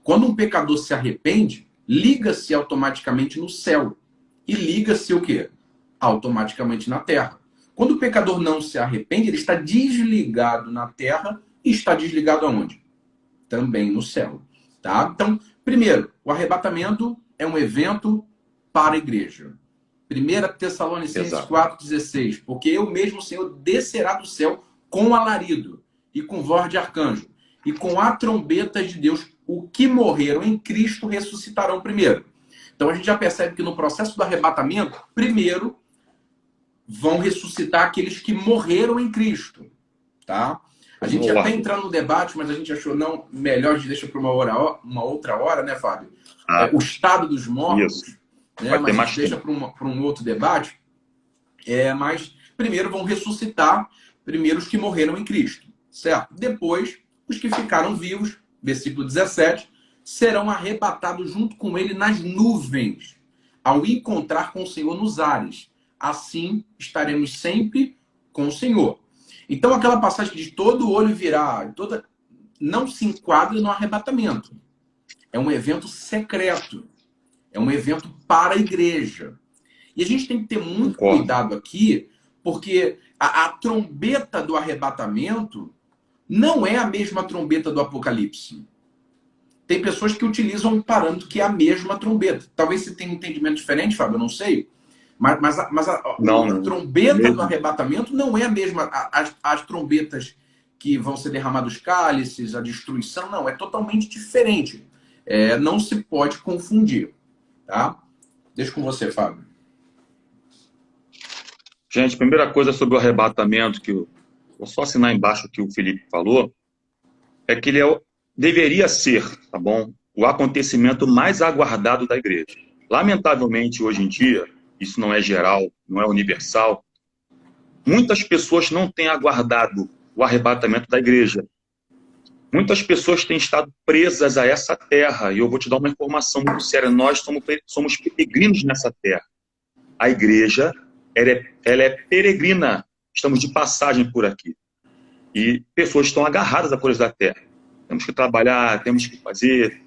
Quando um pecador se arrepende, liga-se automaticamente no céu. E liga-se o quê? Automaticamente na terra. Quando o pecador não se arrepende, ele está desligado na terra e está desligado aonde? Também no céu. Tá? Então, primeiro, o arrebatamento é um evento para a igreja. 1 Tessalonicenses 4,16. Porque eu mesmo, Senhor, descerá do céu com alarido e com voz de arcanjo e com a trombeta de Deus. O que morreram em Cristo ressuscitarão primeiro. Então a gente já percebe que no processo do arrebatamento, primeiro vão ressuscitar aqueles que morreram em Cristo. Tá? A gente ia até entrar no debate, mas a gente achou não melhor de deixar para uma outra hora, né, Fábio? O estado dos mortos, né? Mas a gente deixa para um outro debate. Mas primeiro vão ressuscitar primeiro os que morreram em Cristo, certo? Depois, os que ficaram vivos, versículo 17, serão arrebatados junto com ele nas nuvens, ao encontrar com o Senhor nos ares. Assim estaremos sempre com o Senhor. Então, aquela passagem de todo olho virá, não se enquadra no arrebatamento. É um evento secreto. É um evento para a igreja. E a gente tem que ter muito cuidado aqui, porque a trombeta do arrebatamento não é a mesma trombeta do Apocalipse. Tem pessoas que utilizam um parâmetro que é a mesma trombeta. Talvez você tenha um entendimento diferente, Fábio, eu não sei. Mas a trombeta do arrebatamento não é a mesma. As trombetas que vão ser derramados cálices, a destruição, não. É totalmente diferente. Não se pode confundir. Tá? Deixa com você, Fábio. Gente, primeira coisa sobre o arrebatamento, que vou só assinar embaixo o que o Felipe falou, é que ele deveria ser, tá bom, o acontecimento mais aguardado da igreja. Lamentavelmente, hoje em dia, isso não é geral, não é universal, muitas pessoas não têm aguardado o arrebatamento da igreja. Muitas pessoas têm estado presas a essa terra, e eu vou te dar uma informação muito séria, nós somos peregrinos nessa terra. A igreja, ela é peregrina, estamos de passagem por aqui. E pessoas estão agarradas a coisas da terra. Temos que trabalhar, temos que fazer,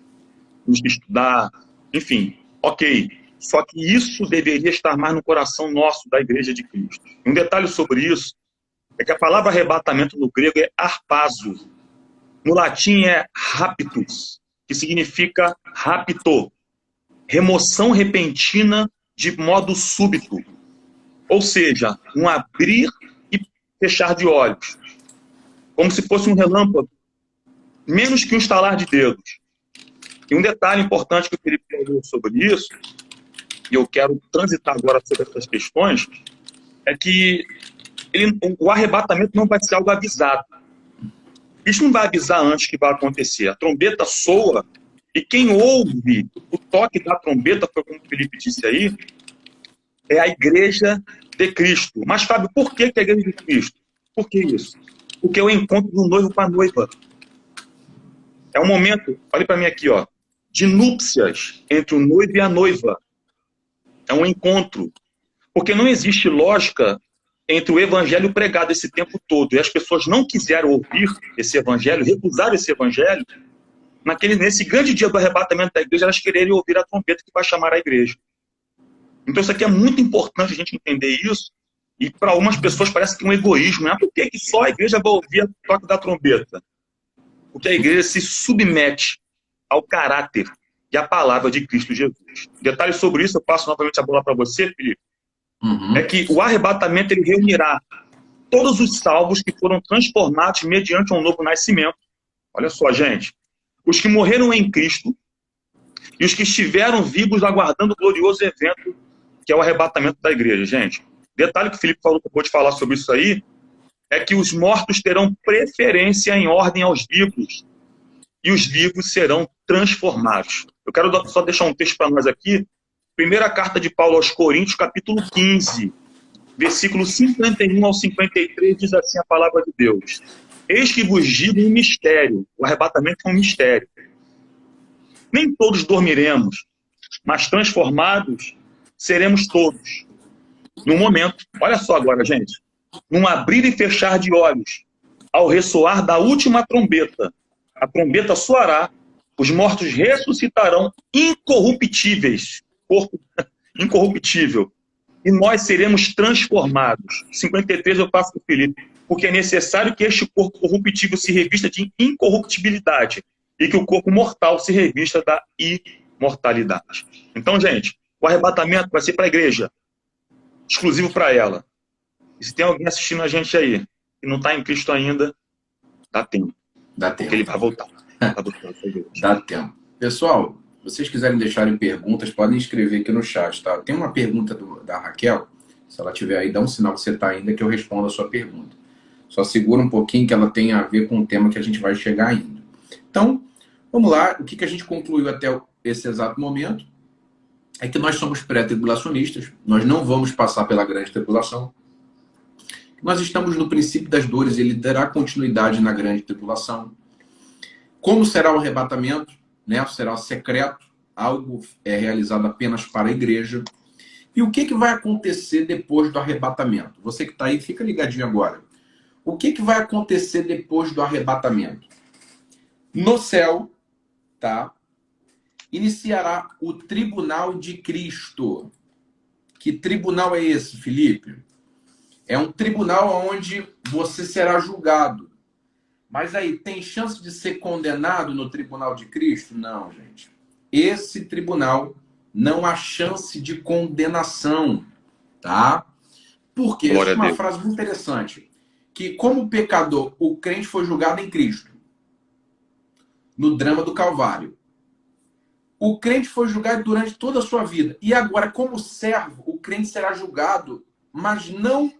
temos que estudar, enfim, ok. Só que isso deveria estar mais no coração nosso, da Igreja de Cristo. Um detalhe sobre isso é que a palavra arrebatamento no grego é harpazo. No latim é raptus, que significa rapto, remoção repentina de modo súbito. Ou seja, um abrir e fechar de olhos. Como se fosse um relâmpago, menos que um estalar de dedos. E um detalhe importante que o Felipe falou sobre isso, e eu quero transitar agora sobre essas questões, é que o arrebatamento não vai ser algo avisado. Isso não vai avisar antes que vai acontecer. A trombeta soa, e quem ouve o toque da trombeta, foi como o Felipe disse aí, é a igreja de Cristo. Mas, Fábio, por que a igreja de Cristo? Por que isso? Porque é o encontro do noivo com a noiva. É um momento, olha para mim aqui, ó, de núpcias entre o noivo e a noiva. É um encontro. Porque não existe lógica entre o evangelho pregado esse tempo todo e as pessoas não quiseram ouvir esse evangelho, recusaram esse evangelho, nesse grande dia do arrebatamento da igreja, elas quererem ouvir a trombeta que vai chamar a igreja. Então isso aqui é muito importante a gente entender isso, e para algumas pessoas parece que é um egoísmo, né? Por que só a igreja vai ouvir o toque da trombeta? Porque a igreja se submete ao caráter e à palavra de Cristo Jesus. Detalhes sobre isso, eu passo novamente a bola para você, Felipe. É que o arrebatamento ele reunirá todos os salvos que foram transformados mediante um novo nascimento. Olha só, gente. Os que morreram em Cristo e os que estiveram vivos aguardando o glorioso evento que é o arrebatamento da igreja, gente. Detalhe que o Felipe falou, que eu vou te falar sobre isso aí, é que os mortos terão preferência em ordem aos vivos, e os vivos serão transformados. Eu quero só deixar um texto para nós aqui. Primeira carta de Paulo aos Coríntios, capítulo 15, versículo 51 ao 53, diz assim a palavra de Deus: eis que vos digo um mistério, o arrebatamento é um mistério. Nem todos dormiremos, mas transformados seremos todos. No momento, olha só agora, gente, num abrir e fechar de olhos, ao ressoar da última trombeta, a trombeta soará, os mortos ressuscitarão incorruptíveis, corpo incorruptível, e nós seremos transformados. 53 eu passo para o Felipe, porque é necessário que este corpo corruptível se revista de incorruptibilidade e que o corpo mortal se revista da imortalidade. Então, gente, o arrebatamento vai ser para a igreja, exclusivo para ela. E se tem alguém assistindo a gente aí e não está em Cristo ainda, dá tempo. Dá tempo. Porque ele vai voltar. Dá tempo. Pessoal, se vocês quiserem deixarem perguntas, podem escrever aqui no chat, tá? Tem uma pergunta da Raquel. Se ela tiver aí, dá um sinal que você está ainda que eu respondo a sua pergunta. Só segura um pouquinho que ela tem a ver com o tema que a gente vai chegar ainda. Então, vamos lá. O que a gente concluiu até esse exato momento é que nós somos pré-tribulacionistas. Nós não vamos passar pela grande tribulação. Nós estamos no princípio das dores e ele dará continuidade na grande tribulação. Como será o arrebatamento? Né? Será secreto, algo é realizado apenas para a igreja. E o que vai acontecer depois do arrebatamento? Você que está aí, fica ligadinho agora. O que vai acontecer depois do arrebatamento? No céu, tá? Iniciará o tribunal de Cristo. Que tribunal é esse, Felipe? É um tribunal onde você será julgado. Mas aí, tem chance de ser condenado no tribunal de Cristo? Não, gente. Esse tribunal não há chance de condenação, tá? Porque essa é uma frase muito interessante. Que como pecador, o crente foi julgado em Cristo. No drama do Calvário. O crente foi julgado durante toda a sua vida. E agora, como servo, o crente será julgado, mas não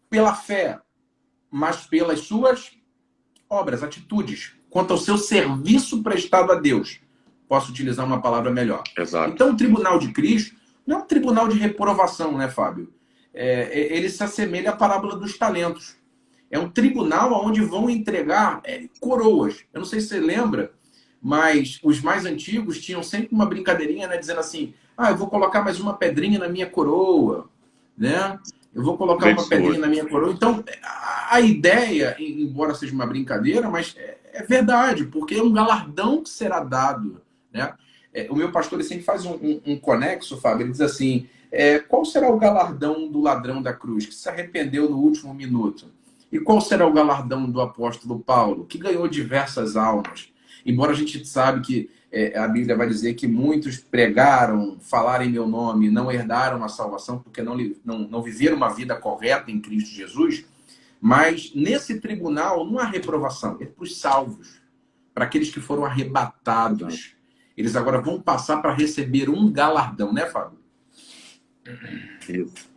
pela fé, mas pelas suas obras, atitudes, quanto ao seu serviço prestado a Deus. Posso utilizar uma palavra melhor. Exato. Então, o tribunal de Cristo não é um tribunal de reprovação, né, Fábio? Ele se assemelha à parábola dos talentos. É um tribunal onde vão entregar coroas. Eu não sei se você lembra, mas os mais antigos tinham sempre uma brincadeirinha, né, dizendo assim, eu vou colocar mais uma pedrinha na minha coroa, né? Eu vou colocar uma pedrinha na minha coroa. Então, a ideia, embora seja uma brincadeira, mas é verdade, porque é um galardão que será dado, né? O meu pastor ele sempre faz um conexo, Fábio, ele diz assim, qual será o galardão do ladrão da cruz, que se arrependeu no último minuto? E qual será o galardão do apóstolo Paulo, que ganhou diversas almas? Embora a gente sabe que a Bíblia vai dizer que muitos pregaram, falaram em meu nome, não herdaram a salvação porque não viveram uma vida correta em Cristo Jesus, mas nesse tribunal não há reprovação, é para os salvos, para aqueles que foram arrebatados. Eles agora vão passar para receber um galardão, né, Fábio? Isso.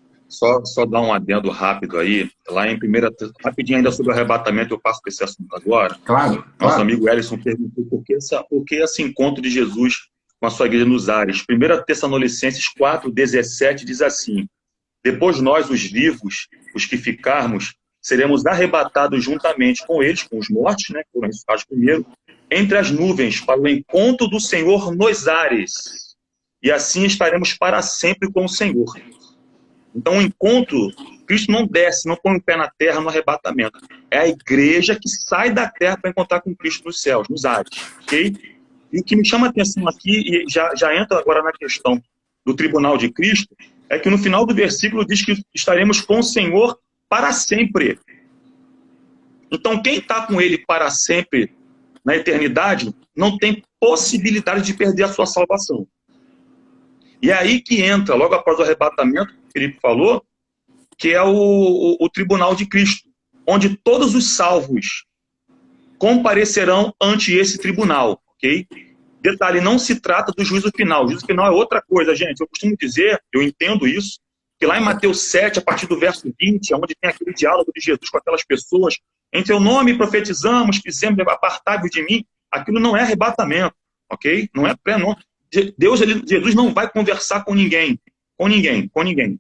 Só dar um adendo rápido aí, lá em rapidinho ainda sobre o arrebatamento, eu passo para esse assunto agora. Claro. Nosso amigo Ellison perguntou por que esse encontro de Jesus com a sua igreja nos ares. 1 Tessalonicenses 4:17 diz assim, depois nós, os vivos, os que ficarmos, seremos arrebatados juntamente com eles, com os mortos, né, que foram ressuscitados primeiro, entre as nuvens, para o encontro do Senhor nos ares. E assim estaremos para sempre com o Senhor. Então, o encontro, Cristo não desce, não põe o pé na terra no arrebatamento. É a igreja que sai da terra para encontrar com Cristo nos céus, nos ares. Okay? E o que me chama a atenção aqui, e já entra agora na questão do tribunal de Cristo, é que no final do versículo diz que estaremos com o Senhor para sempre. Então, quem está com Ele para sempre na eternidade, não tem possibilidade de perder a sua salvação. E é aí que entra, logo após o arrebatamento, que o Felipe falou, que é o tribunal de Cristo, onde todos os salvos comparecerão ante esse tribunal, ok? Detalhe, não se trata do juízo final. O juízo final é outra coisa, gente. Eu costumo dizer, eu entendo isso, que lá em Mateus 7, a partir do verso 20, onde tem aquele diálogo de Jesus com aquelas pessoas, em teu nome profetizamos, fizemos, apartai-vos de mim, aquilo não é arrebatamento, ok? Não é pré-não. Jesus não vai conversar com ninguém, com ninguém, com ninguém.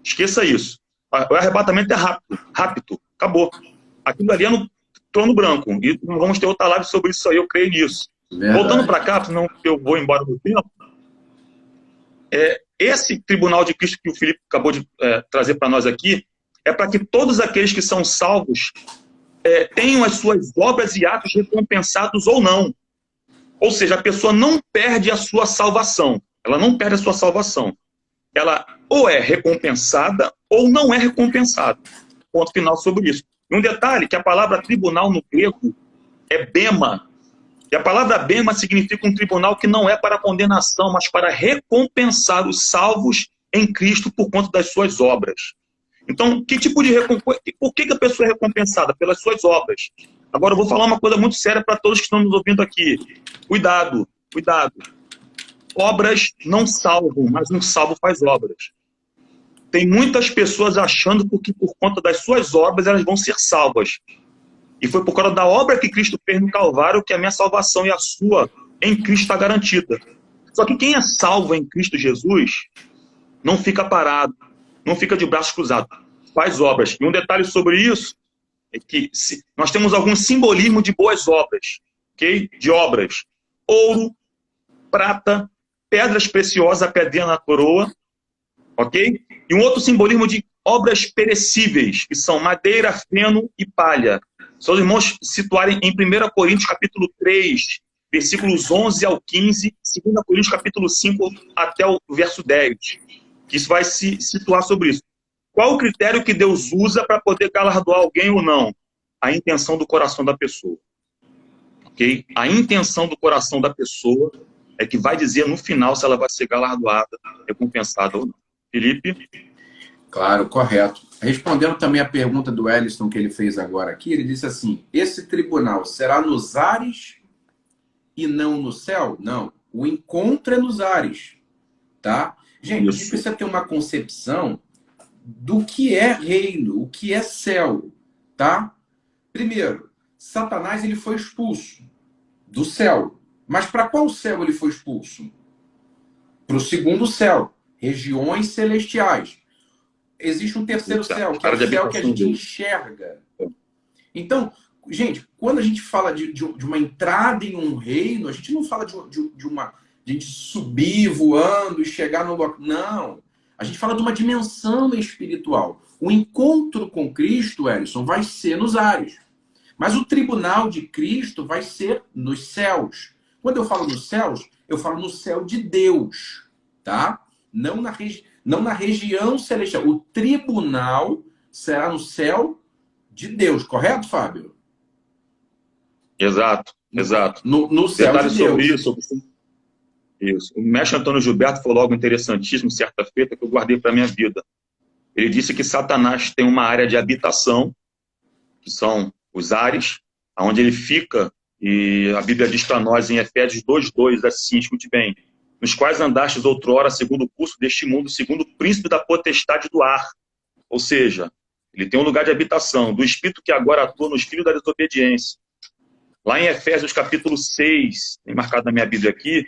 Esqueça isso. O arrebatamento é rápido, acabou. Aquilo ali é no trono branco, e nós vamos ter outra live sobre isso aí, eu creio nisso. Verdade. Voltando para cá, senão eu vou embora do tempo, esse tribunal de Cristo que o Felipe acabou de trazer para nós aqui, é para que todos aqueles que são salvos tenham as suas obras e atos recompensados ou não. Ou seja, a pessoa não perde a sua salvação. Ela não perde a sua salvação. Ela ou é recompensada ou não é recompensada. Ponto final sobre isso. E um detalhe, que a palavra tribunal no grego é bema. E a palavra bema significa um tribunal que não é para condenação, mas para recompensar os salvos em Cristo por conta das suas obras. Então, que tipo de recompensa? Por que a pessoa é recompensada? Pelas suas obras. Agora, eu vou falar uma coisa muito séria para todos que estão nos ouvindo aqui. Cuidado, cuidado. Obras não salvam, mas um salvo faz obras. Tem muitas pessoas achando que por conta das suas obras elas vão ser salvas. E foi por causa da obra que Cristo fez no Calvário que a minha salvação e a sua em Cristo está garantida. Só que quem é salvo em Cristo Jesus não fica parado, não fica de braços cruzados, faz obras. E um detalhe sobre isso é que nós temos algum simbolismo de boas obras, ok? De obras. Ouro, prata, pedras preciosas, a pedrinha na coroa, ok? E um outro simbolismo de obras perecíveis, que são madeira, feno e palha. Só os irmãos situarem em 1 Coríntios capítulo 3, versículos 11 ao 15, 2 Coríntios capítulo 5 até o verso 10. Que isso vai se situar sobre isso. Qual o critério que Deus usa para poder galardoar alguém ou não? A intenção do coração da pessoa. Ok? A intenção do coração da pessoa é que vai dizer no final se ela vai ser galardoada, recompensada ou não. Felipe? Claro, correto. Respondendo também a pergunta do Ellison que ele fez agora aqui, ele disse assim, esse tribunal será nos ares e não no céu? Não, o encontro é nos ares, tá? Gente, a gente precisa ter uma concepção do que é reino, o que é céu, tá? Primeiro, Satanás ele foi expulso do céu. Mas para qual céu ele foi expulso? Para o segundo céu, regiões celestiais. Existe um terceiro céu, que é o céu que a gente enxerga. Então, gente, quando a gente fala de uma entrada em um reino, a gente não fala de a gente subir voando e chegar no local. Não. A gente fala de uma dimensão espiritual. O encontro com Cristo, Ellison, vai ser nos ares. Mas o tribunal de Cristo vai ser nos céus. Quando eu falo nos céus, eu falo no céu de Deus, tá? Não na região celestial. O tribunal será no céu de Deus, correto, Fábio? Exato, exato. No céu de Deus. Sobre isso. Isso. O mestre Antônio Gilberto falou algo interessantíssimo certa feita que eu guardei para a minha vida. Ele disse que Satanás tem uma área de habitação, que são os ares, onde ele fica, e a Bíblia diz para nós em Efésios 2:2, assim, escute bem, nos quais andastes outrora segundo o curso deste mundo, segundo o príncipe da potestade do ar. Ou seja, ele tem um lugar de habitação, do espírito que agora atua nos filhos da desobediência. Lá em Efésios capítulo 6, tem marcado na minha Bíblia aqui,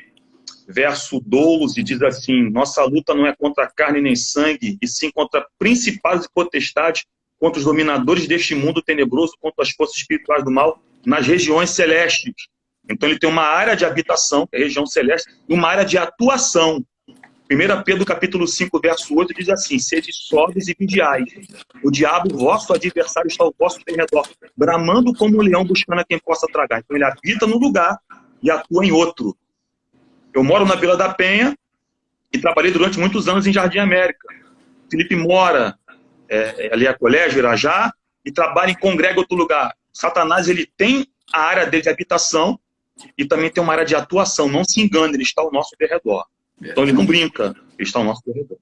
verso 12, diz assim, nossa luta não é contra carne nem sangue, e sim contra principados e potestades, contra os dominadores deste mundo tenebroso, contra as forças espirituais do mal, nas regiões celestes. Então ele tem uma área de habitação, que é a região celeste, e uma área de atuação. 1 Pedro capítulo 5, verso 8, diz assim, sede sóbrios e vigiais. O diabo, vosso adversário, está ao vosso derredor, bramando como um leão, buscando a quem possa tragar. Então ele habita num lugar e atua em outro. Eu moro na Vila da Penha e trabalhei durante muitos anos em Jardim América. Felipe mora ali a Colégio, Irajá, e trabalha em Congrega, outro lugar. Satanás, ele tem a área dele de habitação e também tem uma área de atuação. Não se engane, ele está ao nosso derredor. Verdade. Então ele não brinca, ele está ao nosso derredor.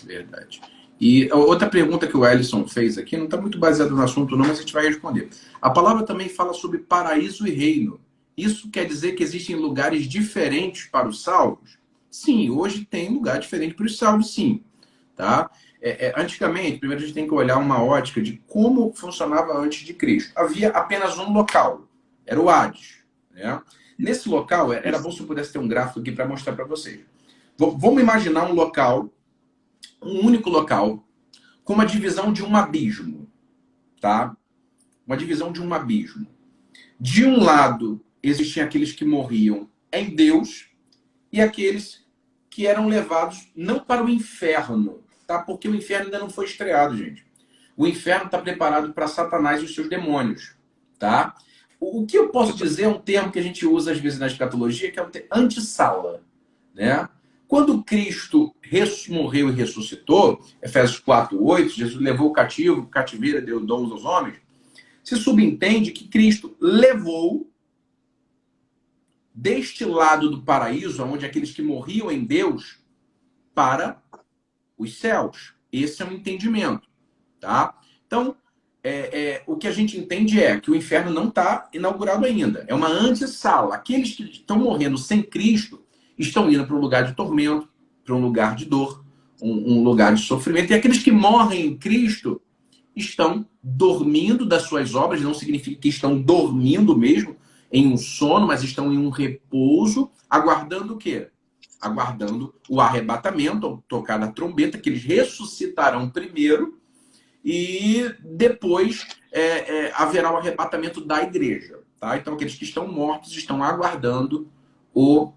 Verdade. E outra pergunta que o Ellison fez aqui, não está muito baseado no assunto não, mas a gente vai responder. A palavra também fala sobre paraíso e reino. Isso quer dizer que existem lugares diferentes para os salvos? Sim, hoje tem lugar diferente para os salvos, sim. Tá? antigamente, primeiro a gente tem que olhar uma ótica de como funcionava antes de Cristo. Havia apenas um local, era o Hades, né? Nesse local, era bom se eu pudesse ter um gráfico aqui para mostrar para vocês. Vamos imaginar um local, um único local, com uma divisão de um abismo, tá? Uma divisão de um abismo. De um lado, existiam aqueles que morriam em Deus e aqueles que eram levados não para o inferno, tá? Porque o inferno ainda não foi estreado, gente. O inferno está preparado para Satanás e os seus demônios, tá? O que eu posso dizer é um termo que a gente usa às vezes na escatologia, que é o termo antessala, né? Quando Cristo morreu e ressuscitou, Efésios 4:8, Jesus levou o cativeiro, deu dons aos homens, se subentende que Cristo levou deste lado do paraíso, onde aqueles que morriam em Deus, para os céus. Esse é um entendimento, tá? Então, o que a gente entende é que o inferno não está inaugurado ainda. É uma antessala. Aqueles que estão morrendo sem Cristo estão indo para um lugar de tormento, para um lugar de dor, um lugar de sofrimento. E aqueles que morrem em Cristo estão dormindo das suas obras. Não significa que estão dormindo mesmo em um sono, mas estão em um repouso, aguardando o quê? Aguardando o arrebatamento, ao tocar da trombeta, que eles ressuscitarão primeiro, e depois haverá o arrebatamento da igreja. Tá? Então, aqueles que estão mortos estão aguardando o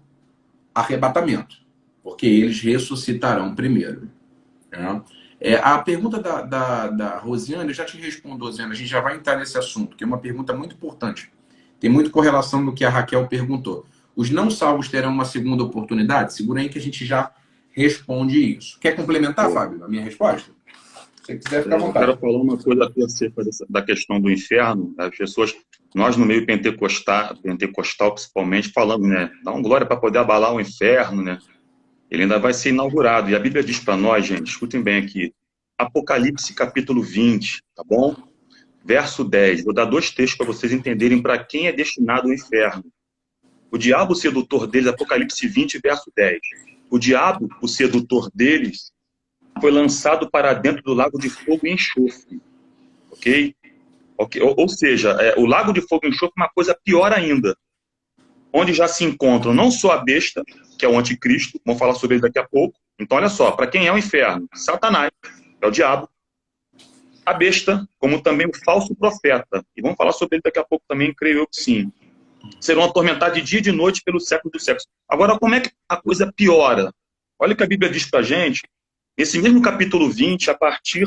arrebatamento, porque eles ressuscitarão primeiro. Né? A pergunta da Rosiane, eu já te respondo, Rosiane, a gente já vai entrar nesse assunto, que é uma pergunta muito importante. Tem muita correlação no que a Raquel perguntou. Os não salvos terão uma segunda oportunidade? Segura aí que a gente já responde isso. Quer complementar, Fábio, a minha resposta? Se você quiser, ficar à vontade. Eu quero falar uma coisa aqui acerca da questão do inferno. As pessoas, nós no meio pentecostal principalmente, falando, né? Dá uma glória para poder abalar o inferno, né? Ele ainda vai ser inaugurado. E a Bíblia diz para nós, gente, escutem bem aqui, Apocalipse capítulo 20, tá bom? Verso 10. Vou dar 2 textos para vocês entenderem para quem é destinado o inferno. O diabo, o sedutor deles, Apocalipse 20, verso 10. O diabo, o sedutor deles, foi lançado para dentro do lago de fogo e enxofre. Ok? Ou seja, o lago de fogo e enxofre é uma coisa pior ainda. Onde já se encontram não só a besta, que é o anticristo, vamos falar sobre ele daqui a pouco. Então, olha só, para quem é o inferno? Satanás, é o diabo. A besta, como também o falso profeta. E vamos falar sobre ele daqui a pouco também, creio eu que sim. Serão atormentados de dia e de noite pelo século dos séculos. Agora, como é que a coisa piora? Olha o que a Bíblia diz para a gente. Nesse mesmo capítulo 20, a partir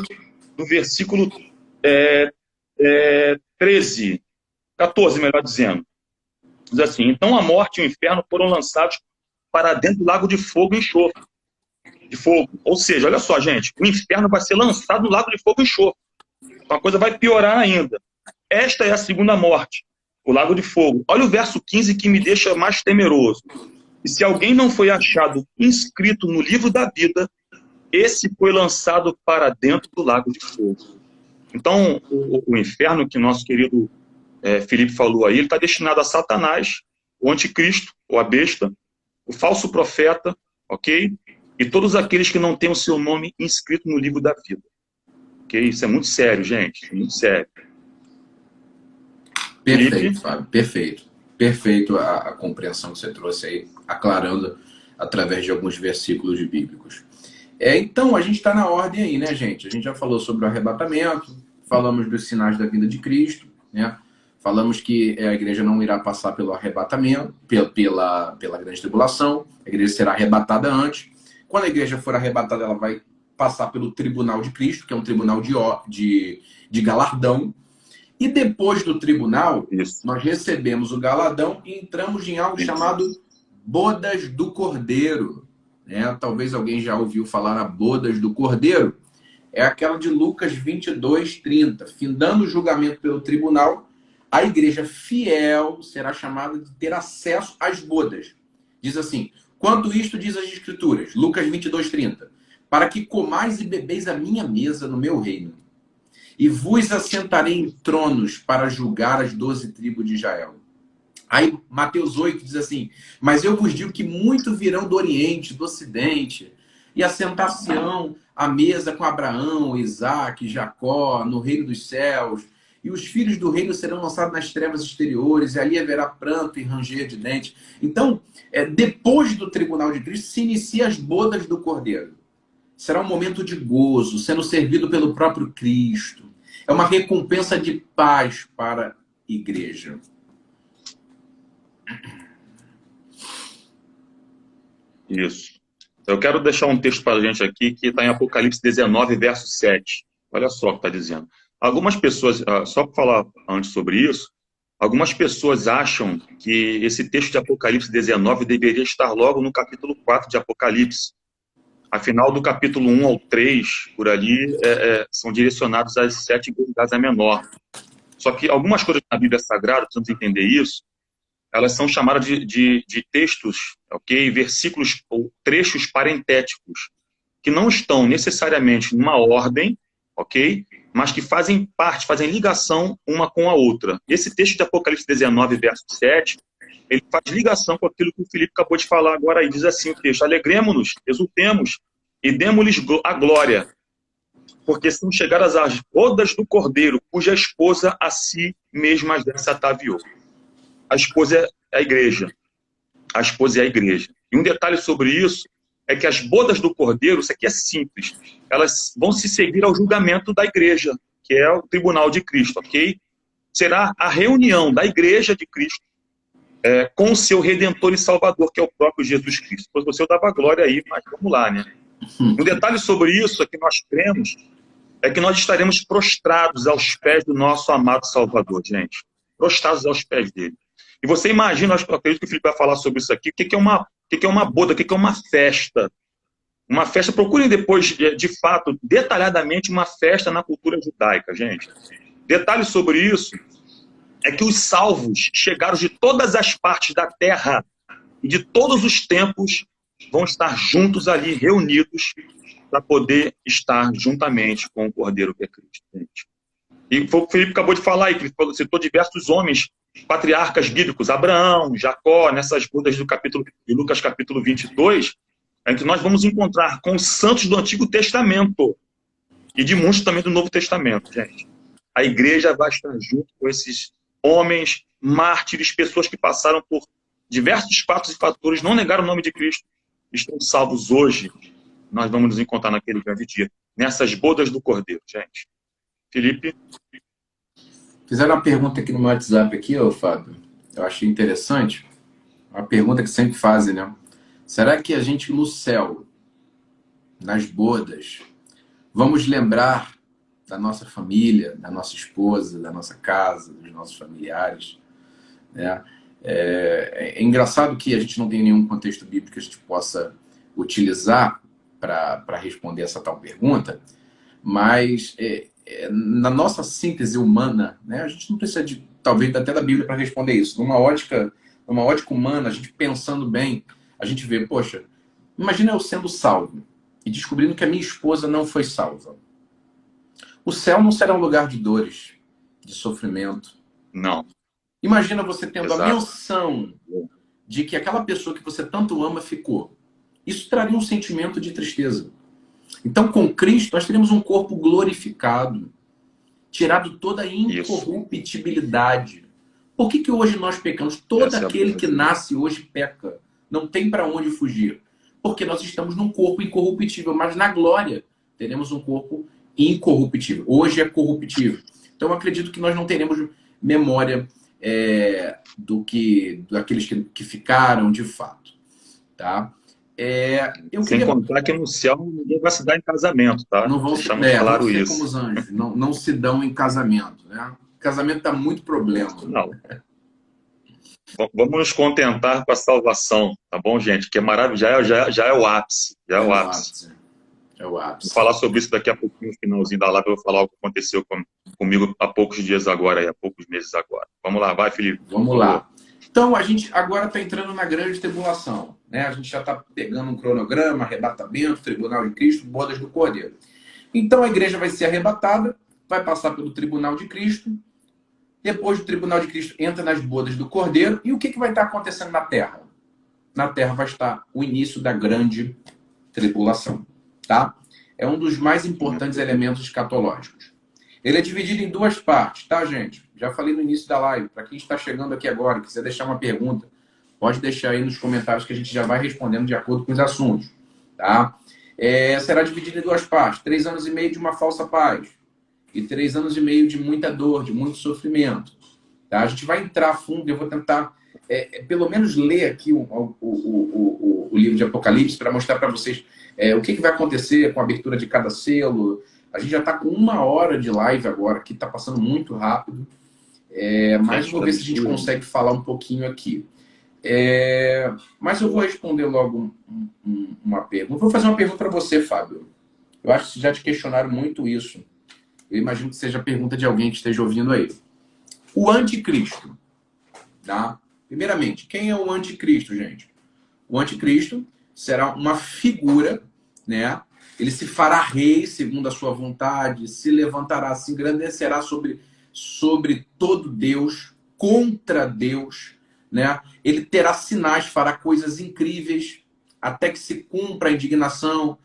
do versículo 13, 14, melhor dizendo. Diz assim, então a morte e o inferno foram lançados para dentro do lago de fogo e enxofre. De fogo. Ou seja, olha só, gente, o inferno vai ser lançado no lago de fogo e enxofre. Então a coisa vai piorar ainda. Esta é a segunda morte, o lago de fogo. Olha o verso 15 que me deixa mais temeroso. E se alguém não foi achado inscrito no livro da vida, esse foi lançado para dentro do lago de fogo. Então, o inferno que nosso querido Felipe falou aí, ele está destinado a Satanás, o anticristo, ou a besta, o falso profeta, ok? E todos aqueles que não têm o seu nome inscrito no livro da vida. Ok? Isso é muito sério, gente. Muito sério. Perfeito, Felipe? Fábio. Perfeito. Perfeito a compreensão que você trouxe aí, aclarando através de alguns versículos bíblicos. Então, a gente está na ordem aí, né, gente? A gente já falou sobre o arrebatamento, falamos dos sinais da vinda de Cristo, né? Falamos que a igreja não irá passar pelo arrebatamento, pela grande tribulação, a igreja será arrebatada antes. Quando a igreja for arrebatada, ela vai passar pelo tribunal de Cristo, que é um tribunal de galardão. E depois do tribunal, nós recebemos o galardão e entramos em algo chamado Bodas do Cordeiro. Talvez alguém já ouviu falar na Bodas do Cordeiro. É aquela de Lucas 22:30. Findando o julgamento pelo tribunal, a igreja fiel será chamada de ter acesso às bodas. Diz assim, quanto isto diz as Escrituras, Lucas 22:30, para que comais e bebeis a minha mesa no meu reino, e vos assentarei em tronos para julgar as 12 tribos de Israel. Aí Mateus 8 diz assim, mas eu vos digo que muito virão do Oriente, do Ocidente, e assentar-se-ão à mesa com Abraão, Isaque, Jacó, no reino dos céus. E os filhos do reino serão lançados nas trevas exteriores, e ali haverá pranto e ranger de dentes. Então, depois do tribunal de Cristo, se inicia as bodas do Cordeiro. Será um momento de gozo, sendo servido pelo próprio Cristo. É uma recompensa de paz para a igreja. Isso. Eu quero deixar um texto para a gente aqui que está em Apocalipse 19, verso 7. Olha só o que está dizendo. Algumas pessoas, só para falar antes sobre isso, algumas pessoas acham que esse texto de Apocalipse 19 deveria estar logo no capítulo 4 de Apocalipse. Afinal, do capítulo 1 ao 3, por ali, são direcionados às 7 igrejas da Ásia Menor. Só que algumas coisas na Bíblia Sagrada, precisamos entender isso, elas são chamadas de textos, ok? Versículos ou trechos parentéticos, que não estão necessariamente numa ordem, ok? Mas que fazem parte, fazem ligação uma com a outra. Esse texto de Apocalipse 19, verso 7, ele faz ligação com aquilo que o Felipe acabou de falar agora aí. Diz assim o texto: alegremos-nos, exultemos e demos-lhes a glória, porque são chegadas as bodas do Cordeiro, cuja esposa a si mesma já se ataviou. A esposa é a igreja. A esposa é a igreja. E um detalhe sobre isso é que as bodas do Cordeiro, isso aqui é simples, elas vão se seguir ao julgamento da igreja, que é o tribunal de Cristo, ok? Será a reunião da igreja de Cristo com o seu Redentor e Salvador, que é o próprio Jesus Cristo. Pois você dava glória aí, mas vamos lá, né? Um detalhe sobre isso é que nós cremos é que nós estaremos prostrados aos pés do nosso amado Salvador, gente. Prostrados aos pés dele. E você imagina, eu acredito que o Felipe vai falar sobre isso aqui, o que é uma boda, o que é uma festa. Uma festa, procurem depois, de fato, detalhadamente, uma festa na cultura judaica, gente. Detalhe sobre isso é que os salvos chegaram de todas as partes da terra e de todos os tempos vão estar juntos ali, reunidos, para poder estar juntamente com o Cordeiro que é Cristo, gente. E foi o que o Felipe acabou de falar aí, que ele citou diversos homens, patriarcas bíblicos, Abraão, Jacó, nessas bodas do capítulo de Lucas capítulo 22, em que nós vamos encontrar com os santos do Antigo Testamento e de muitos também do Novo Testamento, gente. A igreja vai estar junto com esses homens, mártires, pessoas que passaram por diversos fatos e fatores, não negaram o nome de Cristo, estão salvos hoje. Nós vamos nos encontrar naquele grande dia, nessas bodas do Cordeiro, gente. Felipe? Fizeram uma pergunta aqui no meu WhatsApp, aqui, Fábio. Eu achei interessante. Uma pergunta que sempre fazem, né? Será que a gente no céu, nas bodas, vamos lembrar da nossa família, da nossa esposa, da nossa casa, dos nossos familiares, né? É engraçado que a gente não tem nenhum contexto bíblico que a gente possa utilizar para responder essa tal pergunta, mas na nossa síntese humana, né, a gente não precisa de, talvez, até da Bíblia para responder isso. Numa ótica humana, a gente pensando bem, a gente vê, poxa, imagina eu sendo salvo e descobrindo que a minha esposa não foi salva. O céu não será um lugar de dores, de sofrimento. Não. Imagina você tendo Exato. a menção de que aquela pessoa que você tanto ama ficou. Isso traria um sentimento de tristeza. Então, com Cristo, nós teremos um corpo glorificado, tirado toda a incorruptibilidade. Por que hoje nós pecamos? Todo aquele que nasce hoje peca. Não tem para onde fugir. Porque nós estamos num corpo incorruptível, mas na glória teremos um corpo incorruptível. Hoje é corruptível. Então, eu acredito que nós não teremos memória daqueles que ficaram de fato. Tá? Sem contar que no céu ninguém vai se dar em casamento, tá? Não vão Deixamos claro ser isso. Como os anjos, não se dão em casamento. Né? Casamento dá muito problema. Não. Vamos nos contentar com a salvação, tá bom, gente? Que é maravilhoso, já é o ápice. Já é o ápice. É o ápice. Vou falar sobre isso daqui a pouquinho, no finalzinho da live, eu vou falar o que aconteceu comigo há poucos dias agora, há poucos meses agora. Vamos lá, vai, Felipe. Vamos lá. Então, a gente agora está entrando na grande tribulação. Né? A gente já está pegando um cronograma, arrebatamento, tribunal de Cristo, bodas do Cordeiro. Então, a igreja vai ser arrebatada, vai passar pelo tribunal de Cristo. Depois do tribunal de Cristo, entra nas bodas do Cordeiro. E o que vai estar acontecendo na Terra? Na Terra vai estar o início da grande tribulação, tá? É um dos mais importantes elementos escatológicos. Ele é dividido em duas partes, tá, gente? Já falei no início da live. Para quem está chegando aqui agora, quiser deixar uma pergunta, pode deixar aí nos comentários que a gente já vai respondendo de acordo com os assuntos, tá? Será dividido em duas partes. 3 anos e meio de uma falsa paz e 3 anos e meio de muita dor, de muito sofrimento. Tá? A gente vai entrar a fundo, eu vou tentar pelo menos ler aqui o livro de Apocalipse para mostrar para vocês o que vai acontecer com a abertura de cada selo. A gente já está com 1 hora de live agora, que está passando muito rápido. Mas vou ver se a gente consegue falar um pouquinho aqui. Mas eu vou responder logo uma pergunta. Vou fazer uma pergunta para você, Fábio. Eu acho que já te questionaram muito isso. Eu imagino que seja a pergunta de alguém que esteja ouvindo aí. O anticristo. Tá? Primeiramente, quem é o anticristo, gente? O anticristo será uma figura, né? Ele se fará rei segundo a sua vontade, se levantará, se engrandecerá sobre todo Deus, contra Deus, né? Ele terá sinais, fará coisas incríveis, até que se cumpra a indignação,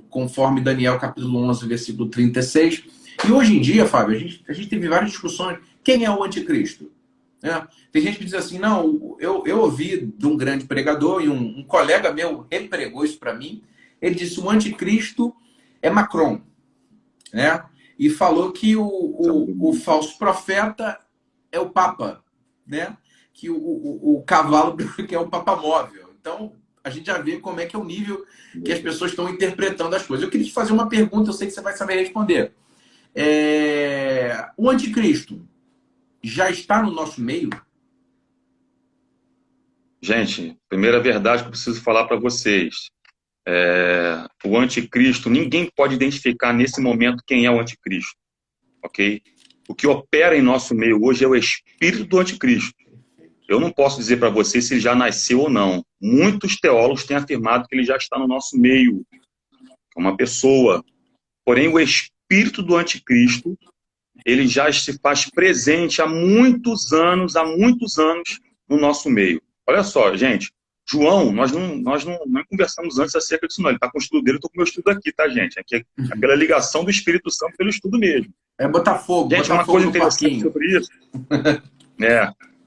conforme Daniel capítulo 11, versículo 36. E hoje em dia, Fábio, a gente teve várias discussões. Quem é o anticristo? Tem gente que diz assim, não, eu ouvi de um grande pregador, e um colega meu repregou isso para mim. Ele disse, o anticristo é Macron, né? E falou que o falso profeta é o Papa, né? Que o cavalo que é o Papa móvel. Então, a gente já vê como é que é o nível que as pessoas estão interpretando as coisas. Eu queria te fazer uma pergunta, eu sei que você vai saber responder. O anticristo já está no nosso meio? Gente, primeira verdade que eu preciso falar para vocês. O anticristo, ninguém pode identificar nesse momento quem é o anticristo, ok? O que opera em nosso meio hoje é o espírito do anticristo. Eu não posso dizer para vocês se ele já nasceu ou não. Muitos teólogos têm afirmado que ele já está no nosso meio, é uma pessoa. Porém, o espírito do anticristo, ele já se faz presente há muitos anos no nosso meio. Olha só, gente, João, nós não conversamos antes acerca disso, não. Ele está com o estudo dele, eu estou com o meu estudo aqui, tá, gente? Aqui é aquela ligação do Espírito Santo pelo estudo mesmo. Botafogo, gente, uma coisa interessante sobre isso.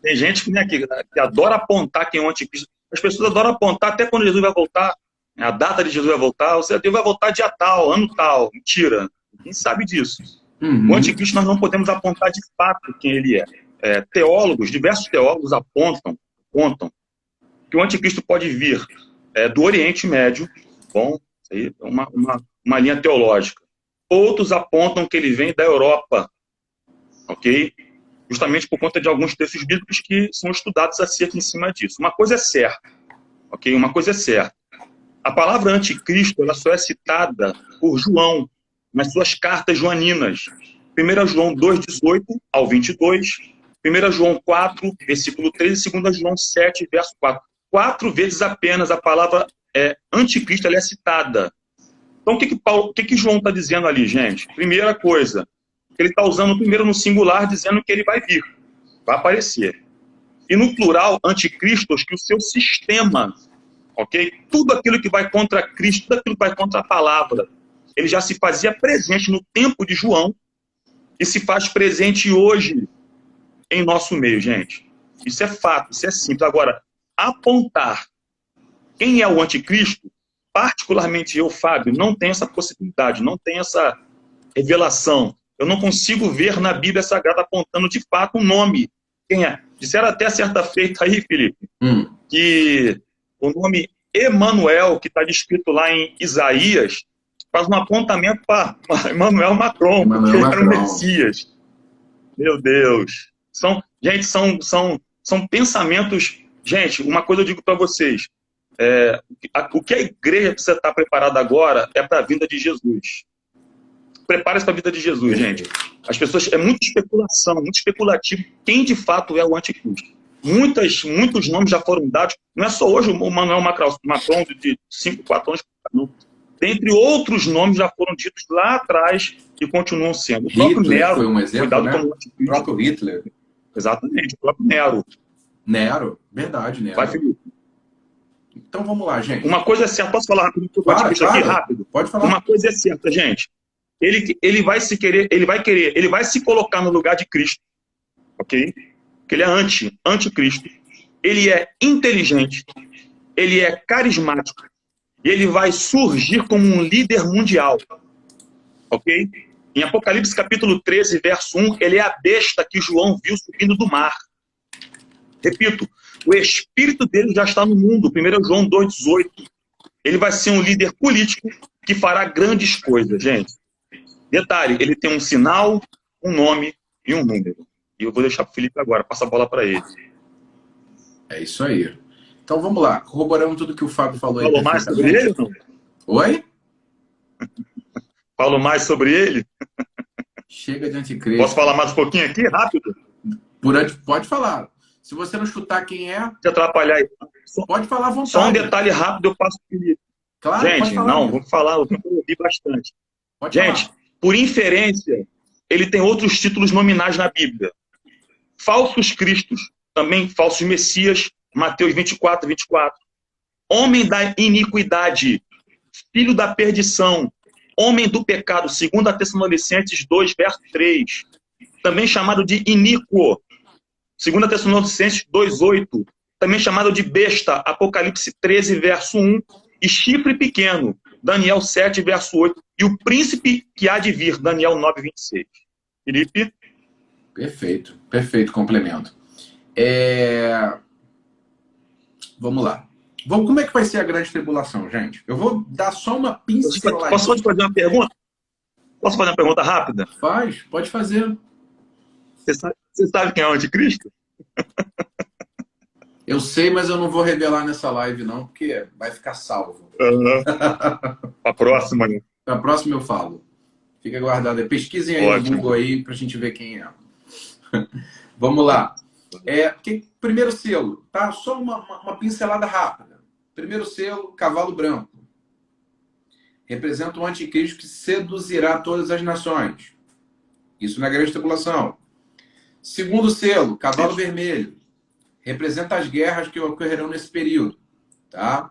Tem gente que adora apontar quem é o anticristo. As pessoas adoram apontar até quando Jesus vai voltar. A data de Jesus vai voltar. Deus vai voltar dia tal, ano tal. Mentira. Ninguém sabe disso. O anticristo nós não podemos apontar de fato quem ele é. Teólogos, diversos teólogos apontam que o anticristo pode vir do Oriente Médio. Bom, isso aí é uma linha teológica. Outros apontam que ele vem da Europa. Ok? Justamente por conta de alguns textos bíblicos que são estudados acerca em cima disso. Uma coisa é certa, ok? Uma coisa é certa. A palavra anticristo, ela só é citada por João nas suas cartas joaninas. 1 João 2:18 ao 22, 1 João 4, versículo 13, e 2 João 7, verso 4. 4 vezes apenas a palavra anticristo ela é citada. Então, o que João está dizendo ali, gente? Primeira coisa, ele está usando primeiro no singular, dizendo que ele vai vir, vai aparecer. E no plural, anticristos, que o seu sistema, ok? Tudo aquilo que vai contra Cristo, tudo aquilo que vai contra a palavra, ele já se fazia presente no tempo de João e se faz presente hoje em nosso meio, gente. Isso é fato, isso é simples. Agora, apontar quem é o anticristo, particularmente eu, Fábio, não tenho essa possibilidade, não tenho essa revelação. Eu não consigo ver na Bíblia Sagrada apontando de fato um nome. Quem é? Disseram até certa feita aí, Felipe, que o nome Emanuel, que está descrito lá em Isaías, faz um apontamento para Emmanuel Macron, porque ele era o Messias. Meu Deus. Gente, são pensamentos... Gente, uma coisa eu digo para vocês. O que a igreja precisa estar preparada agora é para a vinda de Jesus. Prepare-se para a vida de Jesus, gente. As pessoas... É muita especulação, muito especulativo. Quem de fato é o anticristo? Muitos nomes já foram dados. Não é só hoje o Emmanuel Macron de 5, 4 anos. Não. Dentre outros nomes já foram ditos lá atrás e continuam sendo. O próprio Nero foi um exemplo, dado né? como anticristo. O próprio Hitler. Exatamente, o próprio Nero. Nero, verdade, Nero. Vai, Felipe. Então vamos lá, gente. Uma coisa é certa, posso falar rápido sobre o anticristo aqui, rápido? Pode falar. Uma coisa é certa, gente. Ele vai se colocar no lugar de Cristo, ok? Porque ele é anticristo. Ele é inteligente, ele é carismático, e ele vai surgir como um líder mundial, ok? Em Apocalipse capítulo 13, verso 1, ele é a besta que João viu subindo do mar. Repito, o espírito dele já está no mundo. 1 João 2,18. Ele vai ser um líder político que fará grandes coisas, gente. Detalhe, ele tem um sinal, um nome e um número. E eu vou deixar para o Felipe agora, passa a bola para ele. É isso aí. Então vamos lá, corroborando tudo que o Fábio falou aí. Falou mais sobre ele ou não? Oi? Falo mais sobre ele? Chega de anticristo. Posso falar mais um pouquinho aqui, rápido? Pode falar. Se você não escutar quem é... Se atrapalhar aí. Pode falar à vontade. Só um detalhe rápido, eu passo para o Felipe. Claro, gente, não, vou falar, eu ouvi bastante. Gente, por inferência, ele tem outros títulos nominais na Bíblia. Falsos cristos, também falsos messias, Mateus 24, 24. Homem da iniquidade, filho da perdição, homem do pecado, 2 Tessalonicenses 2, verso 3. Também chamado de iníquo, 2 Tessalonicenses 2, 8. Também chamado de besta, Apocalipse 13, verso 1. E chifre pequeno, Daniel 7, verso 8. E o príncipe que há de vir, Daniel 9, 26. Felipe? Perfeito, perfeito complemento. Vamos lá. Como é que vai ser a grande tribulação, gente? Eu vou dar só uma pincelada. Posso te fazer uma pergunta? Posso fazer uma pergunta rápida? Pode fazer. Você sabe quem é o anticristo? Eu sei, mas eu não vou revelar nessa live, não, porque vai ficar salvo. A próxima, né? A próxima eu falo. Fica guardado. Pesquisem aí no Google aí pra gente ver quem é. Vamos lá. Primeiro selo, tá? Só uma pincelada rápida. Primeiro selo, cavalo branco. Representa o anticristo que seduzirá todas as nações. Isso na grande tribulação. Segundo selo, cavalo vermelho. Representa as guerras que ocorrerão nesse período. Tá?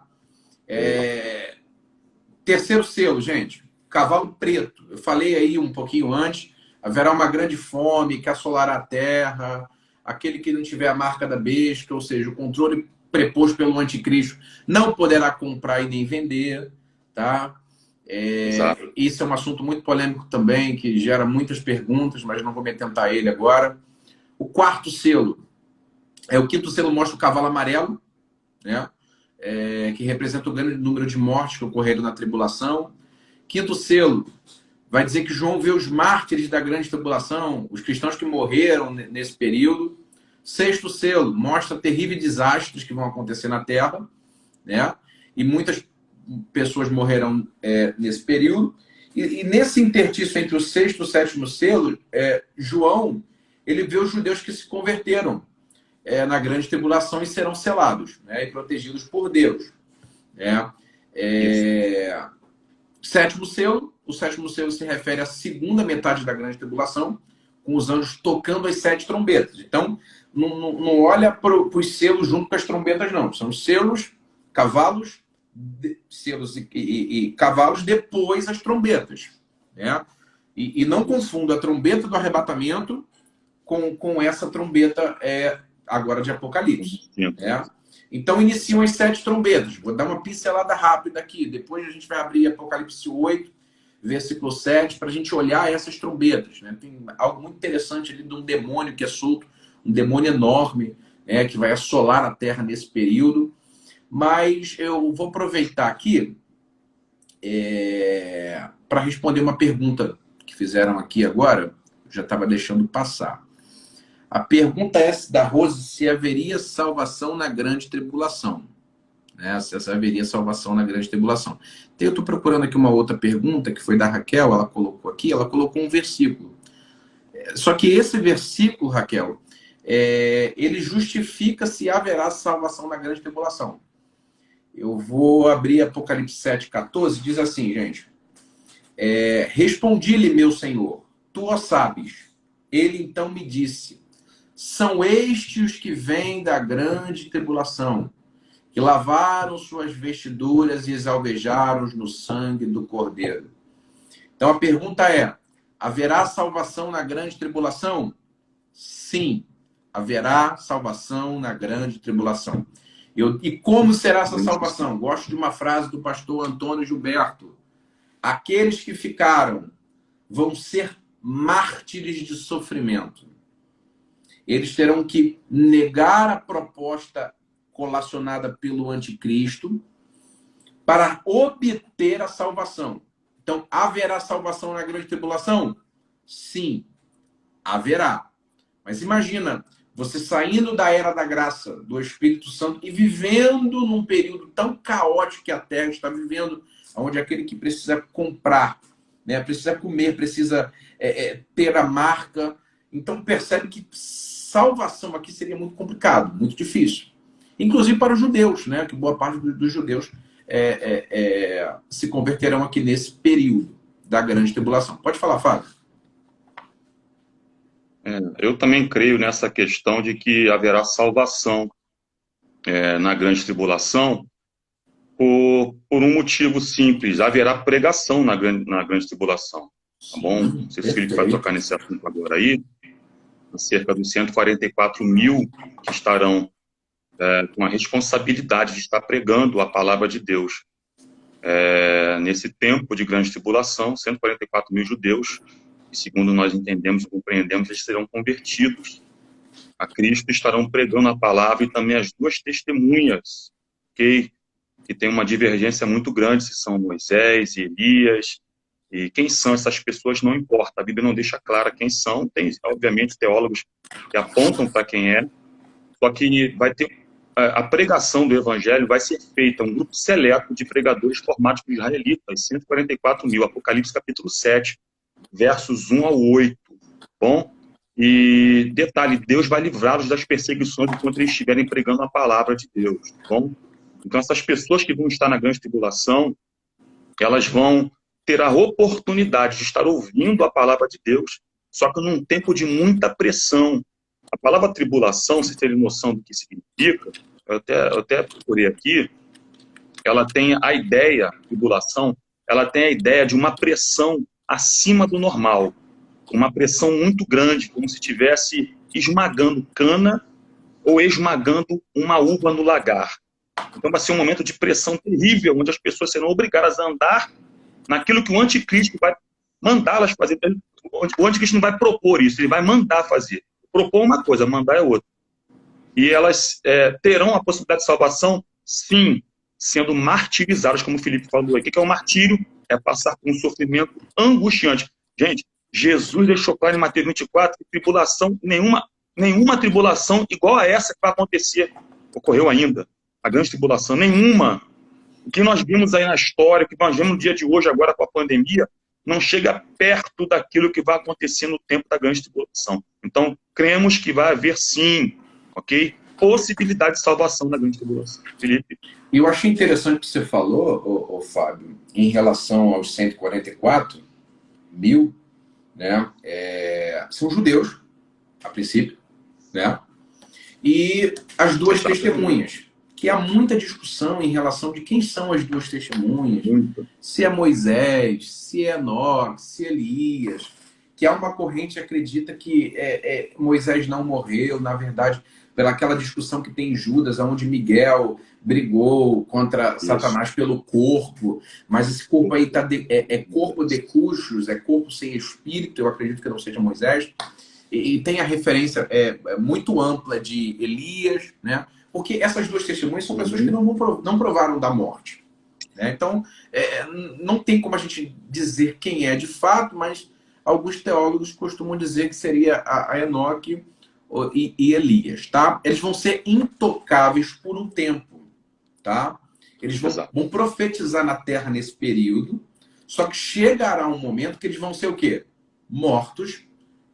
Terceiro selo, gente. Cavalo preto. Eu falei aí um pouquinho antes. Haverá uma grande fome que assolará a terra. Aquele que não tiver a marca da besta, ou seja, o controle preposto pelo anticristo, não poderá comprar e nem vender. Tá? Isso é um assunto muito polêmico também, que gera muitas perguntas, mas não vou me atentar a ele agora. O quarto selo. O quinto selo mostra o cavalo amarelo, né? Que representa o grande número de mortes que ocorreram na tribulação. Quinto selo vai dizer que João vê os mártires da grande tribulação, os cristãos que morreram nesse período. Sexto selo mostra terríveis desastres que vão acontecer na Terra, né? E muitas pessoas morrerão nesse período. E nesse interstício entre o sexto e o sétimo selo, João ele vê os judeus que se converteram na grande tribulação e serão selados, né, e protegidos por Deus. Sétimo selo, o sétimo selo se refere à segunda metade da grande tribulação, com os anjos tocando as 7 trombetas. Então, não olha para os selos junto com as trombetas, não. São selos, cavalos, selos e cavalos, depois as trombetas. Né? E não confunda a trombeta do arrebatamento com essa trombeta agora de Apocalipse. Né? Então, iniciam as 7 trombetas. Vou dar uma pincelada rápida aqui. Depois a gente vai abrir Apocalipse 8, versículo 7, para a gente olhar essas trombetas. Né? Tem algo muito interessante ali de um demônio que é solto, um demônio enorme, que vai assolar a terra nesse período. Mas eu vou aproveitar aqui para responder uma pergunta que fizeram aqui agora. Já estava deixando passar. A pergunta é da Rose se haveria salvação na grande tribulação. Né? Se haveria salvação na grande tribulação. Então, eu estou procurando aqui uma outra pergunta, que foi da Raquel, ela colocou aqui, ela colocou um versículo. Só que esse versículo, Raquel, ele justifica se haverá salvação na grande tribulação. Eu vou abrir Apocalipse 7,14, diz assim, gente. Respondi-lhe, meu Senhor, tu o sabes. Ele então me disse, são estes os que vêm da grande tribulação, que lavaram suas vestiduras e as alvejaram no sangue do Cordeiro. Então a pergunta é: haverá salvação na grande tribulação? Sim, haverá salvação na grande tribulação. E como será essa salvação? Gosto de uma frase do pastor Antônio Gilberto: aqueles que ficaram vão ser mártires de sofrimento. Eles terão que negar a proposta colacionada pelo anticristo para obter a salvação. Então, haverá salvação na grande tribulação? Sim, haverá. Mas imagina, você saindo da era da graça, do Espírito Santo, e vivendo num período tão caótico que a Terra está vivendo, onde aquele que precisa comprar, né, precisa comer, precisa ter a marca. Então, percebe que salvação aqui seria muito complicado, muito difícil. Inclusive para os judeus, né, que boa parte dos judeus se converterão aqui nesse período da grande tribulação. Pode falar, Fábio. Eu também creio nessa questão de que haverá salvação na grande tribulação por um motivo simples: haverá pregação na grande tribulação. Tá bom? Não sei se o Felipe vai tocar nesse assunto agora aí. Cerca dos 144 mil que estarão com a responsabilidade de estar pregando a palavra de Deus. Nesse tempo de grande tribulação, 144 mil judeus, e segundo nós entendemos e compreendemos, eles serão convertidos a Cristo, estarão pregando a palavra, e também as duas testemunhas, okay? Que tem uma divergência muito grande, se são Moisés e Elias, e quem são essas pessoas não importa, a Bíblia não deixa clara quem são. Tem, obviamente, teólogos que apontam para quem é, só que vai ter a pregação do evangelho vai ser feita, um grupo seleto de pregadores formados por israelitas, 144 mil, Apocalipse capítulo 7, versos 1 ao 8, bom? E detalhe, Deus vai livrá-los das perseguições enquanto eles estiverem pregando a palavra de Deus, bom? Então essas pessoas que vão estar na grande tribulação, elas vão ter a oportunidade de estar ouvindo a palavra de Deus, só que num tempo de muita pressão. A palavra tribulação, se terem noção do que significa, eu até procurei aqui, ela tem a ideia, tribulação, ela tem a ideia de uma pressão acima do normal, uma pressão muito grande, como se estivesse esmagando cana ou esmagando uma uva no lagar. Então vai ser um momento de pressão terrível, onde as pessoas serão obrigadas a andar naquilo que o anticristo vai mandá-las fazer. O anticristo não vai propor isso, ele vai mandar fazer. Propor uma coisa, mandar é outra. E elas terão a possibilidade de salvação, sim, sendo martirizadas, como o Felipe falou aí. O que é o martírio? É passar por um sofrimento angustiante. Gente, Jesus deixou claro em Mateus 24 que tribulação, nenhuma tribulação igual a essa que vai acontecer, ocorreu ainda. A grande tribulação, nenhuma. O que nós vimos aí na história, o que nós vemos no dia de hoje, agora com a pandemia, não chega perto daquilo que vai acontecer no tempo da grande tribulação. Então, cremos que vai haver, sim, ok? Possibilidade de salvação na grande tribulação. Felipe? E eu achei interessante o que você falou, Fábio, em relação aos 144 mil, né? São judeus, a princípio, né? E as duas testemunhas, que há muita discussão em relação de quem são as duas testemunhas, se é Moisés, se é Enoque, se é Elias, que há uma corrente que acredita que Moisés não morreu, na verdade, pelaquela discussão que tem em Judas, onde Miguel brigou contra Satanás pelo corpo, mas esse corpo aí é corpo de cuchos, é corpo sem espírito, eu acredito que não seja Moisés, e tem a referência muito ampla de Elias, né? Porque essas duas testemunhas são pessoas que não provaram da morte, né? Então, não tem como a gente dizer quem é de fato, mas alguns teólogos costumam dizer que seria a Enoque e Elias, tá? Eles vão ser intocáveis por um tempo, tá? Eles vão profetizar na terra nesse período, só que chegará um momento que eles vão ser o quê? Mortos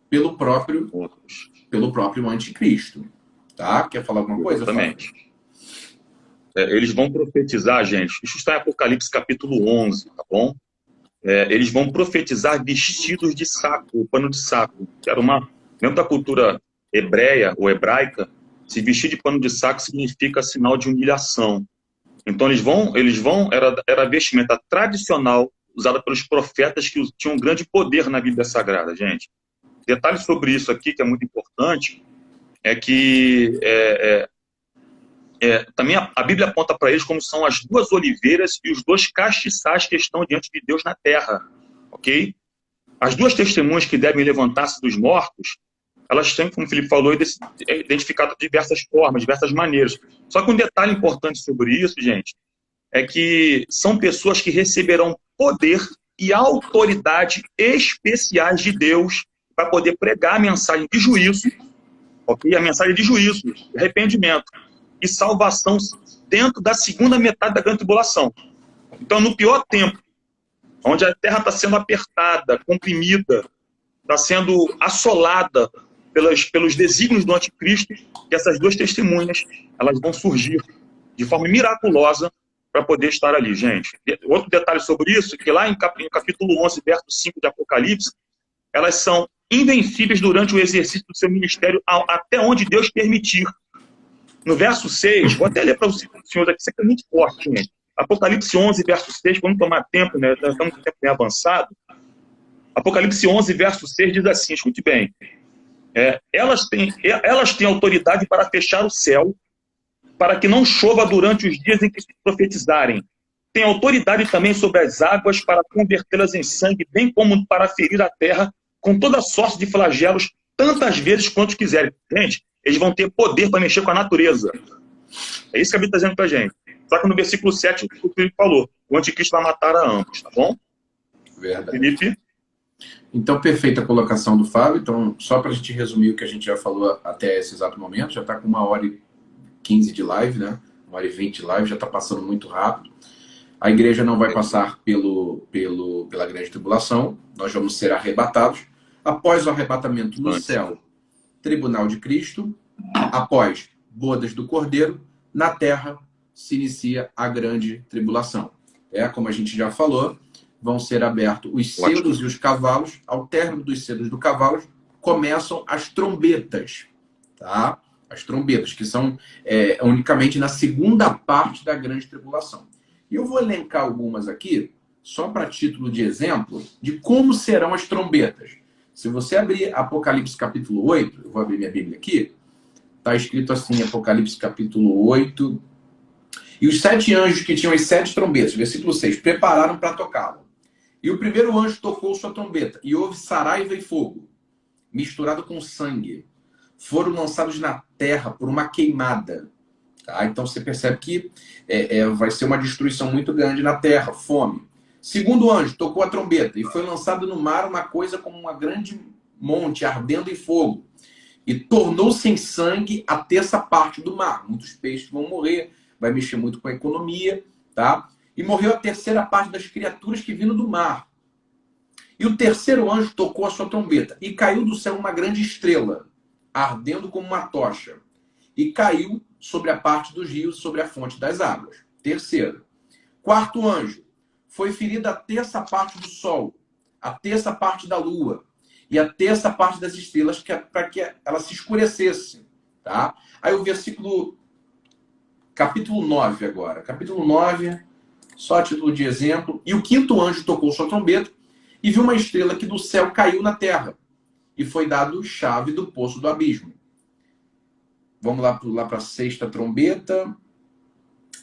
pelo próprio anticristo. Tá? Quer falar alguma coisa? Exatamente. Eles vão profetizar, gente. Isso está em Apocalipse capítulo 11, tá bom? Eles vão profetizar vestidos de saco, o pano de saco, que era dentro da cultura hebreia ou hebraica, Se vestir de pano de saco significa sinal de humilhação. Então era a vestimenta tradicional usada pelos profetas que tinham um grande poder na Bíblia Sagrada, gente. Detalhe sobre isso aqui, que é muito importante, é que também a Bíblia aponta para eles como são as duas oliveiras e os dois castiçais que estão diante de Deus na terra, ok? As duas testemunhas que devem levantar-se dos mortos, elas têm, como o Felipe falou, identificado de diversas formas, diversas maneiras. Só que um detalhe importante sobre isso, gente, é que são pessoas que receberão poder e autoridade especiais de Deus para poder pregar a mensagem de juízo, ok? A mensagem de juízo, arrependimento e salvação dentro da segunda metade da grande tribulação. Então, no pior tempo, onde a terra está sendo apertada, comprimida, está sendo assolada pelos desígnios do anticristo, que essas duas testemunhas elas vão surgir de forma miraculosa para poder estar ali, gente. Outro detalhe sobre isso é que lá em capítulo 11, verso 5 de Apocalipse, elas são invencíveis durante o exercício do seu ministério até onde Deus permitir. No verso 6, vou até ler para os senhores aqui, isso aqui é muito forte, gente. Apocalipse 11, verso 6, vamos tomar tempo, né? Estamos com tempo bem avançado. Apocalipse 11, verso 6 diz assim, escute bem. Elas têm autoridade para fechar o céu, para que não chova durante os dias em que se profetizarem. Tem autoridade também sobre as águas para convertê-las em sangue, bem como para ferir a terra com toda sorte de flagelos, tantas vezes quanto quiserem. Gente, eles vão ter poder para mexer com a natureza. É isso que a Bíblia está dizendo para a gente. Só que no versículo 7, o Felipe falou, o anticristo vai matar a ambos, tá bom? Verdade. Felipe? Então, perfeita a colocação do Fábio. Então, só para a gente resumir o que a gente já falou até esse exato momento, já está com 1h15 de live, né? 1h20 de live, já está passando muito rápido. A igreja não vai passar pela grande tribulação, nós vamos ser arrebatados. Após o arrebatamento no céu, tribunal de Cristo. Após bodas do Cordeiro, na terra se inicia a grande tribulação. Como a gente já falou, vão ser abertos os selos e os cavalos. Ao término dos selos do cavalo, começam as trombetas, tá? As trombetas, que são unicamente na segunda parte da grande tribulação. E eu vou elencar algumas aqui, só para título de exemplo, de como serão as trombetas. Se você abrir Apocalipse capítulo 8, eu vou abrir minha Bíblia aqui, está escrito assim, Apocalipse capítulo 8, e os 7 anjos que tinham as 7 trombetas, versículo 6, prepararam para tocá-lo. E o primeiro anjo tocou sua trombeta, e houve saraiva e fogo, misturado com sangue. Foram lançados na terra por uma queimada. Tá? Então você percebe que vai ser uma destruição muito grande na terra, fome. Segundo anjo tocou a trombeta, e foi lançado no mar uma coisa como uma grande monte, ardendo em fogo. E tornou-se em sangue a terça parte do mar. Muitos peixes vão morrer, vai mexer muito com a economia, tá? E morreu a terceira parte das criaturas que vinham do mar. E o terceiro anjo tocou a sua trombeta, e caiu do céu uma grande estrela, ardendo como uma tocha, e caiu sobre a parte dos rios, sobre a fonte das águas. Terceiro. Quarto anjo, foi ferida a terça parte do sol, a terça parte da lua, e a terça parte das estrelas, para que ela se escurecesse. Tá? Aí o capítulo 9 agora. Capítulo 9, só a título de exemplo. E o quinto anjo tocou sua trombeta, e viu uma estrela que do céu caiu na terra, e foi dado chave do poço do abismo. Vamos lá para a sexta trombeta.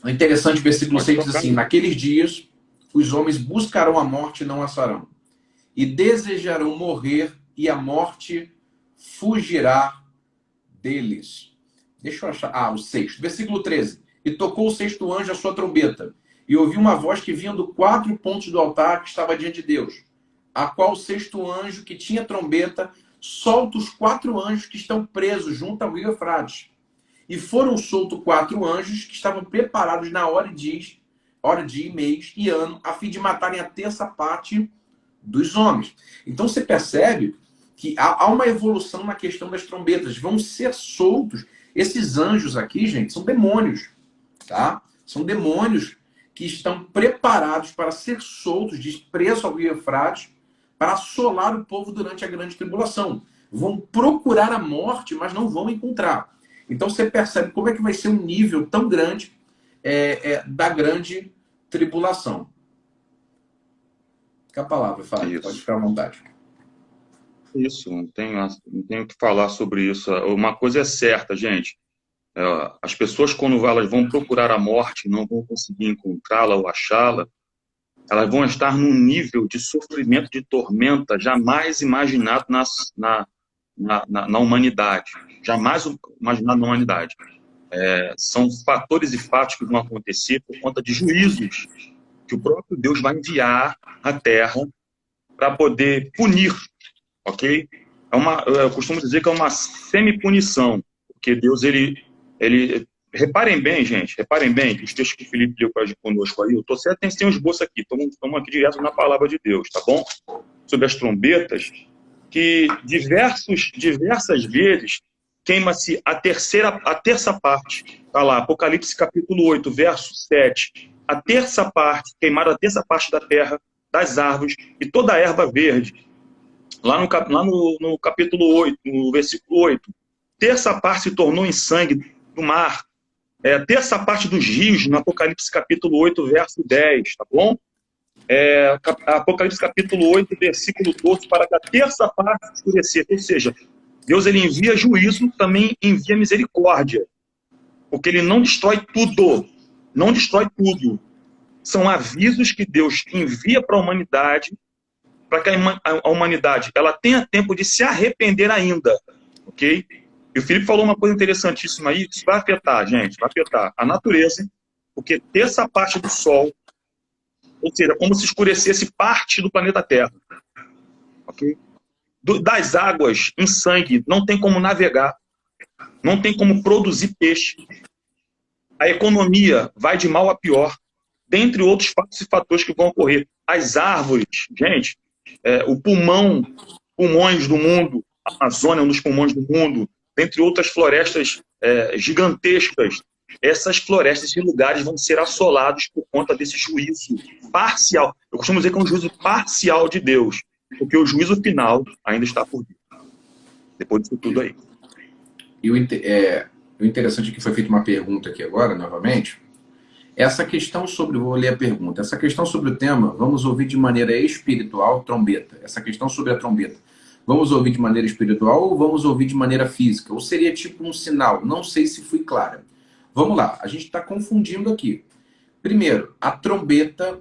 O interessante, versículo 6 diz assim, naqueles dias, os homens buscarão a morte e não a acharão, e desejarão morrer, e a morte fugirá deles. Deixa eu achar. O sexto. Versículo 13. E tocou o sexto anjo a sua trombeta, e ouviu uma voz que vinha do 4 pontos do altar que estava diante de Deus, a qual o sexto anjo, que tinha trombeta, solta os 4 anjos que estão presos junto ao rio Eufrates. E foram soltos 4 anjos que estavam preparados na hora de mês e ano, a fim de matarem a terça parte dos homens. Então você percebe que há uma evolução na questão das trombetas. Vão ser soltos. Esses anjos aqui, gente, são demônios. Tá? São demônios que estão preparados para ser soltos, presos ao rio Eufrates, para assolar o povo durante a grande tribulação. Vão procurar a morte, mas não vão encontrar. Então você percebe como é que vai ser um nível tão grande da grande tribulação. Fica a palavra, Fábio, pode Isso. ficar à vontade. Isso, não tenho o que falar sobre isso. Uma coisa é certa, gente. As pessoas, quando elas vão procurar a morte, não vão conseguir encontrá-la ou achá-la, elas vão estar num nível de sofrimento, de tormenta jamais imaginado na humanidade. Jamais imaginado na humanidade. São fatores e fatos que vão acontecer por conta de juízos que o próprio Deus vai enviar à Terra para poder punir, ok? Eu costumo dizer que é uma semi-punição, porque Deus, reparem bem, gente, reparem bem, que os textos que o Felipe leu conosco aí, eu estou certo, tem um esboço aqui, estamos aqui direto na palavra de Deus, tá bom? Sobre as trombetas, que diversas vezes queima-se a terça parte, tá lá, Apocalipse capítulo 8, verso 7, a terça parte, queimada a terça parte da terra, das árvores e toda a erva verde. Lá no capítulo 8, no versículo 8, terça parte se tornou em sangue do mar, terça parte dos rios, no Apocalipse capítulo 8, verso 10, tá bom? Apocalipse capítulo 8, versículo 12, para que a terça parte escurecesse. Ou seja, Deus ele envia juízo, também envia misericórdia, porque ele não destrói tudo, não destrói tudo. São avisos que Deus envia para a humanidade, para que a humanidade ela tenha tempo de se arrepender ainda, ok? E o Felipe falou uma coisa interessantíssima aí, isso vai afetar, gente, vai afetar a natureza, porque terça parte do Sol, ou seja, como se escurecesse parte do planeta Terra, ok? Das águas em sangue, não tem como navegar, não tem como produzir peixe, a economia vai de mal a pior, dentre outros fatos e fatores que vão ocorrer. As árvores, gente, pulmões do mundo, a Amazônia é um dos pulmões do mundo, dentre outras florestas gigantescas, essas florestas e lugares vão ser assolados por conta desse juízo parcial. Eu costumo dizer que é um juízo parcial de Deus, porque o juízo final ainda está por vir. Depois disso tudo aí. E o interessante é que foi feita uma pergunta aqui agora, novamente. Essa questão sobre, vou ler a pergunta, essa questão sobre o tema, vamos ouvir de maneira espiritual, trombeta. Essa questão sobre a trombeta, vamos ouvir de maneira espiritual ou vamos ouvir de maneira física? Ou seria tipo um sinal? Não sei se fui clara. Vamos lá, a gente está confundindo aqui. Primeiro, a trombeta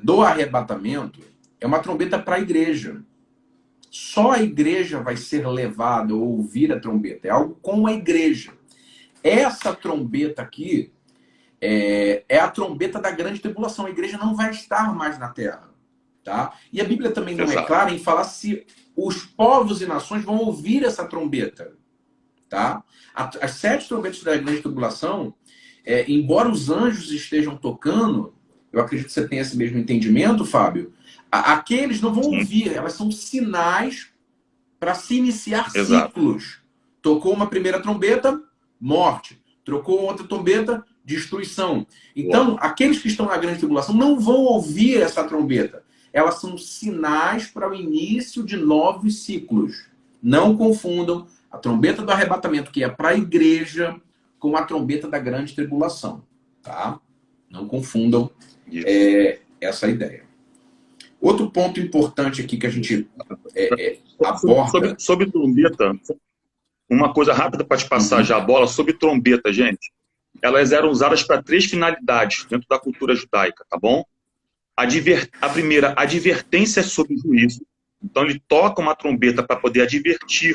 do arrebatamento é uma trombeta para a igreja. Só a igreja vai ser levada ou ouvir a trombeta. É algo com a igreja. Essa trombeta aqui é a trombeta da grande tribulação. A igreja não vai estar mais na terra. Tá? E a Bíblia também não é clara em falar se os povos e nações vão ouvir essa trombeta. Tá? As 7 trombetas da grande tribulação, embora os anjos estejam tocando, eu acredito que você tenha esse mesmo entendimento, Fábio, aqueles não vão ouvir, elas são sinais para se iniciar ciclos. Tocou uma primeira trombeta, morte. Trocou outra trombeta, destruição. Então, aqueles que estão na grande tribulação não vão ouvir essa trombeta. Elas são sinais para o início de novos ciclos. Não confundam a trombeta do arrebatamento, que é para a igreja, com a trombeta da grande tribulação. Tá? Não confundam essa ideia. Outro ponto importante aqui que a gente aborda... Sobre trombeta, uma coisa rápida para te passar já a bola, sobre trombeta, gente. Elas eram usadas para 3 finalidades dentro da cultura judaica, tá bom? A primeira, advertência sobre o juízo. Então, ele toca uma trombeta para poder advertir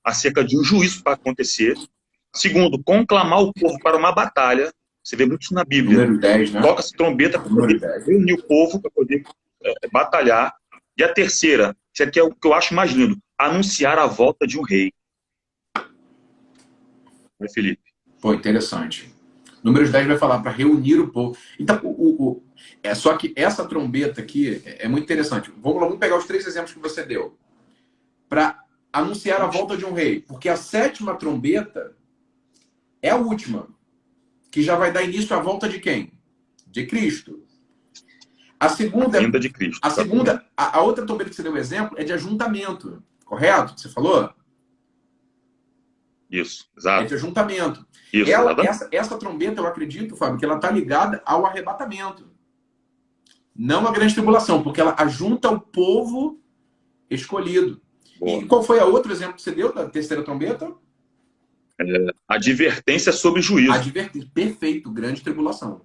acerca de um juízo para acontecer. Segundo, conclamar o povo para uma batalha. Você vê muito isso na Bíblia. Número 10, né? Toca-se trombeta para poder reunir o povo, para poder batalhar. E a terceira, isso aqui é o que eu acho mais lindo, anunciar a volta de um rei. Felipe. Pô, interessante. Números 10 vai falar para reunir o povo. Então, só que essa trombeta aqui é muito interessante. Vamos pegar os 3 exemplos que você deu. Para anunciar a volta de um rei. Porque a 7ª trombeta é a última. Que já vai dar início à volta de quem? De Cristo. A segunda... Vinda de Cristo. A segunda... A outra trombeta que você deu o exemplo é de ajuntamento. Correto? Que você falou? Isso, É de exato. ajuntamento. Isso, exatamente. Essa trombeta, eu acredito, Fábio, que ela está ligada ao arrebatamento. Não à grande tribulação, porque ela ajunta o povo escolhido. E Boa. qual foi o outro exemplo que você deu da terceira trombeta? Advertência sobre juízo. Advertência. Perfeito, grande tribulação.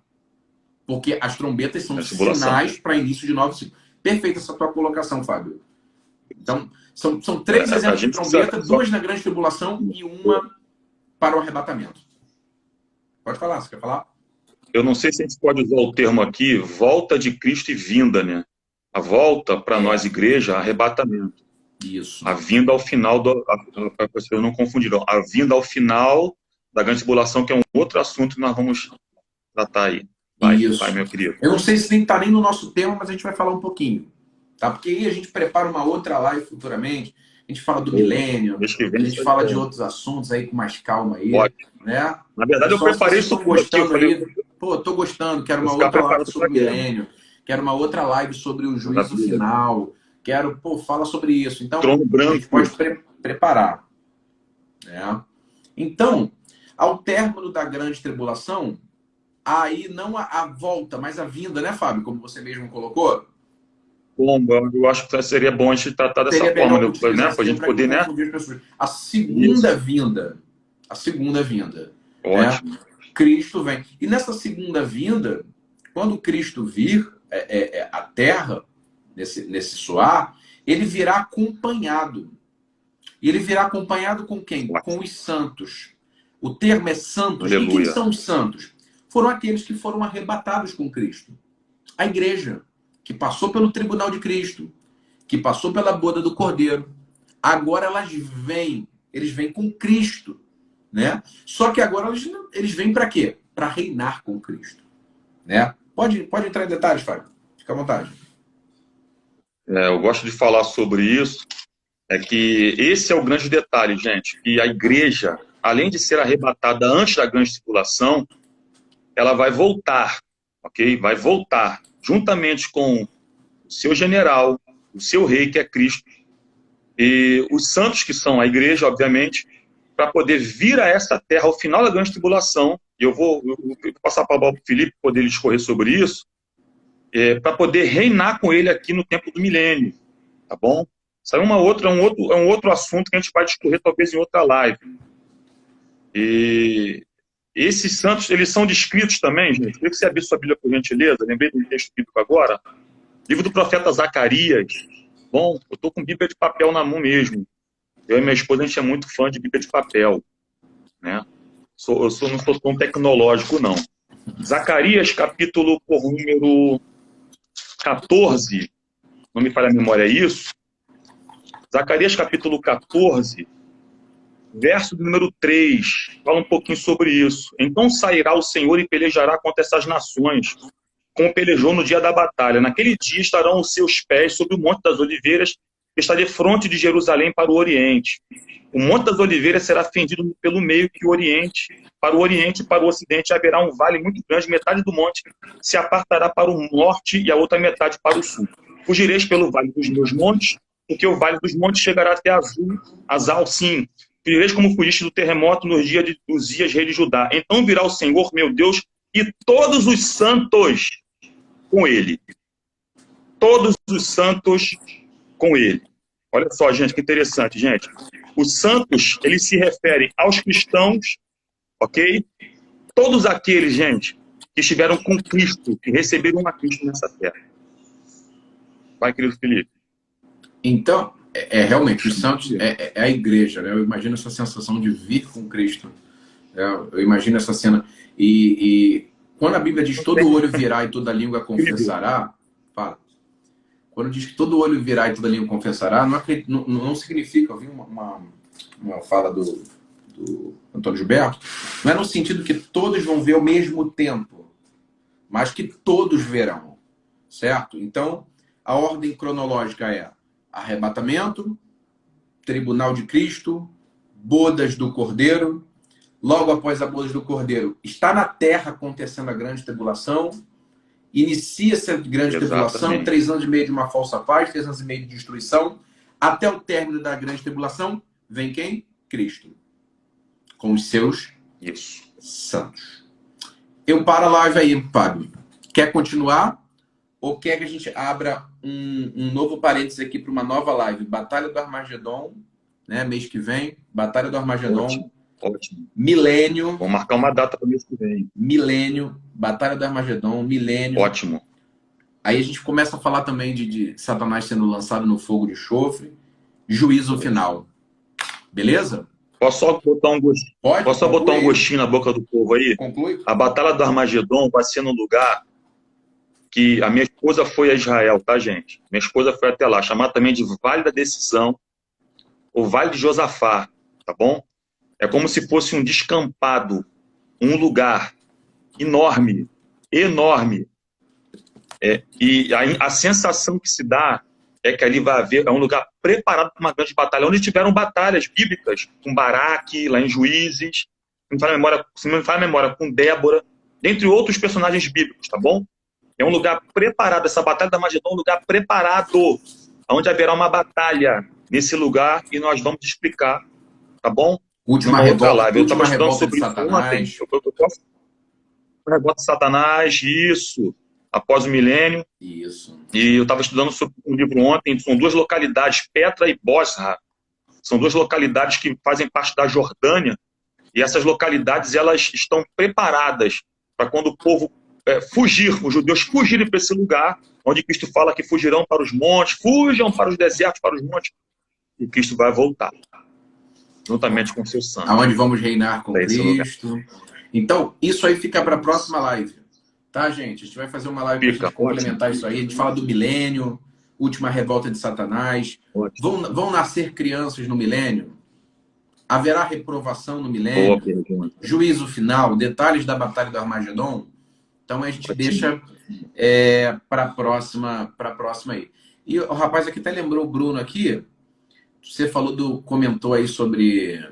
Porque as trombetas são A tribulação. sinais para início de novos ciclos. Perfeita essa tua colocação, Fábio. Então, são três A exemplos de gente precisa trombeta, só... duas na grande tribulação e uma para o arrebatamento. Pode falar, você quer falar? Eu não sei se a gente pode usar o termo aqui, volta de Cristo e vinda, né? A volta, para nós, igreja, arrebatamento. Isso. A vinda ao final, para as pessoas não confundiram, a vinda ao final da grande tribulação, que é um outro assunto que nós vamos tratar aí. Vai, meu querido. Eu não sei se nem está nem no nosso tema, mas a gente vai falar um pouquinho. Tá? Porque aí a gente prepara uma outra live futuramente. A gente fala do milênio, a gente fala de outros assuntos aí com mais calma aí. Né? Na verdade, eu preparei isso tudo aqui. Eu falei, pô, tô gostando, quero uma outra live sobre o milênio, quero uma outra live sobre o juízo final, quero, pô, fala sobre isso. Então, a gente pode preparar. Né? Então, ao término da grande tribulação, aí não a volta, mas a vinda, né, Fábio? Como você mesmo colocou. Bom, eu acho que seria bom a gente tratar dessa forma, né? Para a gente poder, né? A segunda vinda. A segunda vinda. Ótimo. Né? Cristo vem. E nessa segunda vinda, quando Cristo vir a terra, nesse soar, ele virá acompanhado. E ele virá acompanhado com quem? Com os santos. O termo é santos. Aleluia. E quem são os santos? Foram aqueles que foram arrebatados com Cristo. A igreja, que passou pelo tribunal de Cristo, que passou pela boda do Cordeiro. Agora eles vêm com Cristo. Né? Só que agora eles vêm para quê? Para reinar com Cristo. Né? Pode entrar em detalhes, Fábio. Fica à vontade. Eu gosto de falar sobre isso. É que esse é o grande detalhe, gente. Que a igreja, além de ser arrebatada antes da grande tribulação, ela vai voltar, ok? Vai voltar juntamente com o seu general, o seu rei, que é Cristo, e os santos, que são a igreja, obviamente, para poder vir a essa terra ao final da grande tribulação. E eu vou passar para o Felipe poder discorrer sobre isso, para poder reinar com ele aqui no tempo do milênio, tá bom? Isso é um outro assunto que a gente vai discorrer talvez em outra live. E esses santos, eles são descritos também, gente. Queria que você abrisse sua Bíblia, por gentileza. Lembrei do texto bíblico agora. Livro do profeta Zacarias. Bom, eu estou com Bíblia de papel na mão mesmo. Eu e minha esposa, a gente é muito fã de Bíblia de papel. Né? Não sou tão tecnológico, não. Zacarias, capítulo por número 14. Não me falha a memória, é isso? Zacarias, capítulo 14, verso número 3, fala um pouquinho sobre isso. Então sairá o Senhor e pelejará contra essas nações, como pelejou no dia da batalha. Naquele dia estarão os seus pés sobre o Monte das Oliveiras, que está de fronte de Jerusalém para o Oriente. O Monte das Oliveiras será fendido pelo meio que o Oriente e para o Ocidente haverá um vale muito grande, metade do monte se apartará para o norte e a outra metade para o sul. Fugireis pelo vale dos meus montes, porque o vale dos montes chegará até Azal, sim. Fugireis como fugiste do terremoto nos dias de Uzias, rei de Judá. Então virá o Senhor, meu Deus, e todos os santos com ele. Todos os santos com ele. Olha só, gente, que interessante, gente. Os santos, eles se referem aos cristãos, ok? Todos aqueles, gente, que estiveram com Cristo, que receberam a Cristo nessa terra. Vai, querido Felipe. Então, realmente, os santos é a igreja, né? Eu imagino essa sensação de vir com Cristo. Eu imagino essa cena. E quando a Bíblia diz todo olho virá e toda língua confessará, fala. Quando diz que todo olho virá e toda língua confessará, não significa, eu vi uma fala do Antônio Gilberto, não é no sentido que todos vão ver ao mesmo tempo, mas que todos verão, certo? Então, a ordem cronológica é arrebatamento, tribunal de Cristo, bodas do Cordeiro. Logo após a bodas do Cordeiro, está na terra acontecendo a grande tribulação. Inicia-se a grande tribulação, 3 anos e meio de uma falsa paz, 3 anos e meio de destruição. Até o término da grande tribulação, vem quem? Cristo. com os seus Isso. santos. Eu paro a live aí, Fábio. Quer continuar? Ou quer que a gente abra um novo parênteses aqui para uma nova live? Batalha do Armagedon, né? Mês que vem. Batalha do Armagedon. Ótimo, ótimo. Milênio. Vamos marcar uma data para o mês que vem. Milênio. Batalha do Armagedon. Milênio. Ótimo. Aí a gente começa a falar também de Satanás sendo lançado no fogo de enxofre. Juízo final. Beleza? Posso só botar um gostinho? Pode? Posso só botar um gostinho na boca do povo aí? Conclui. A Batalha do Armagedon vai ser num lugar que a minha esposa foi a Israel, tá, gente? Minha esposa foi até lá, chamado também de Vale da Decisão, ou Vale de Josafá, tá bom? É como se fosse um descampado, um lugar enorme, enorme. E a sensação que se dá é que ali vai haver, é um lugar preparado para uma grande batalha, onde tiveram batalhas bíblicas, com Baraque, lá em Juízes, se não me falha a memória, com Débora, dentre outros personagens bíblicos, tá bom? É um lugar preparado, essa batalha da Armagedon é um lugar preparado, onde haverá uma batalha nesse lugar e nós vamos explicar, tá bom? Última revolta, eu estava estudando sobre isso ontem. Revolta de Satanás, isso, após o milênio. Isso. E eu estava estudando sobre um livro ontem, são duas localidades, Petra e Bosra. São duas localidades que fazem parte da Jordânia, e essas localidades elas estão preparadas para quando o povo fugir, os judeus fugirem para esse lugar, onde Cristo fala que fugirão para os montes, fujam para os desertos, para os montes, e Cristo vai voltar, juntamente com seus santos. Aonde vamos reinar com Cristo. Lugar. Então, isso aí fica para a próxima live. Tá, gente? A gente vai fazer uma live para complementar isso aí. A gente fala do milênio, última revolta de Satanás. Vão nascer crianças no milênio? Haverá reprovação no milênio? Juízo final? Detalhes da Batalha do Armagedon? Então a gente deixa para a próxima aí. E o rapaz aqui até lembrou, o Bruno aqui, você comentou aí sobre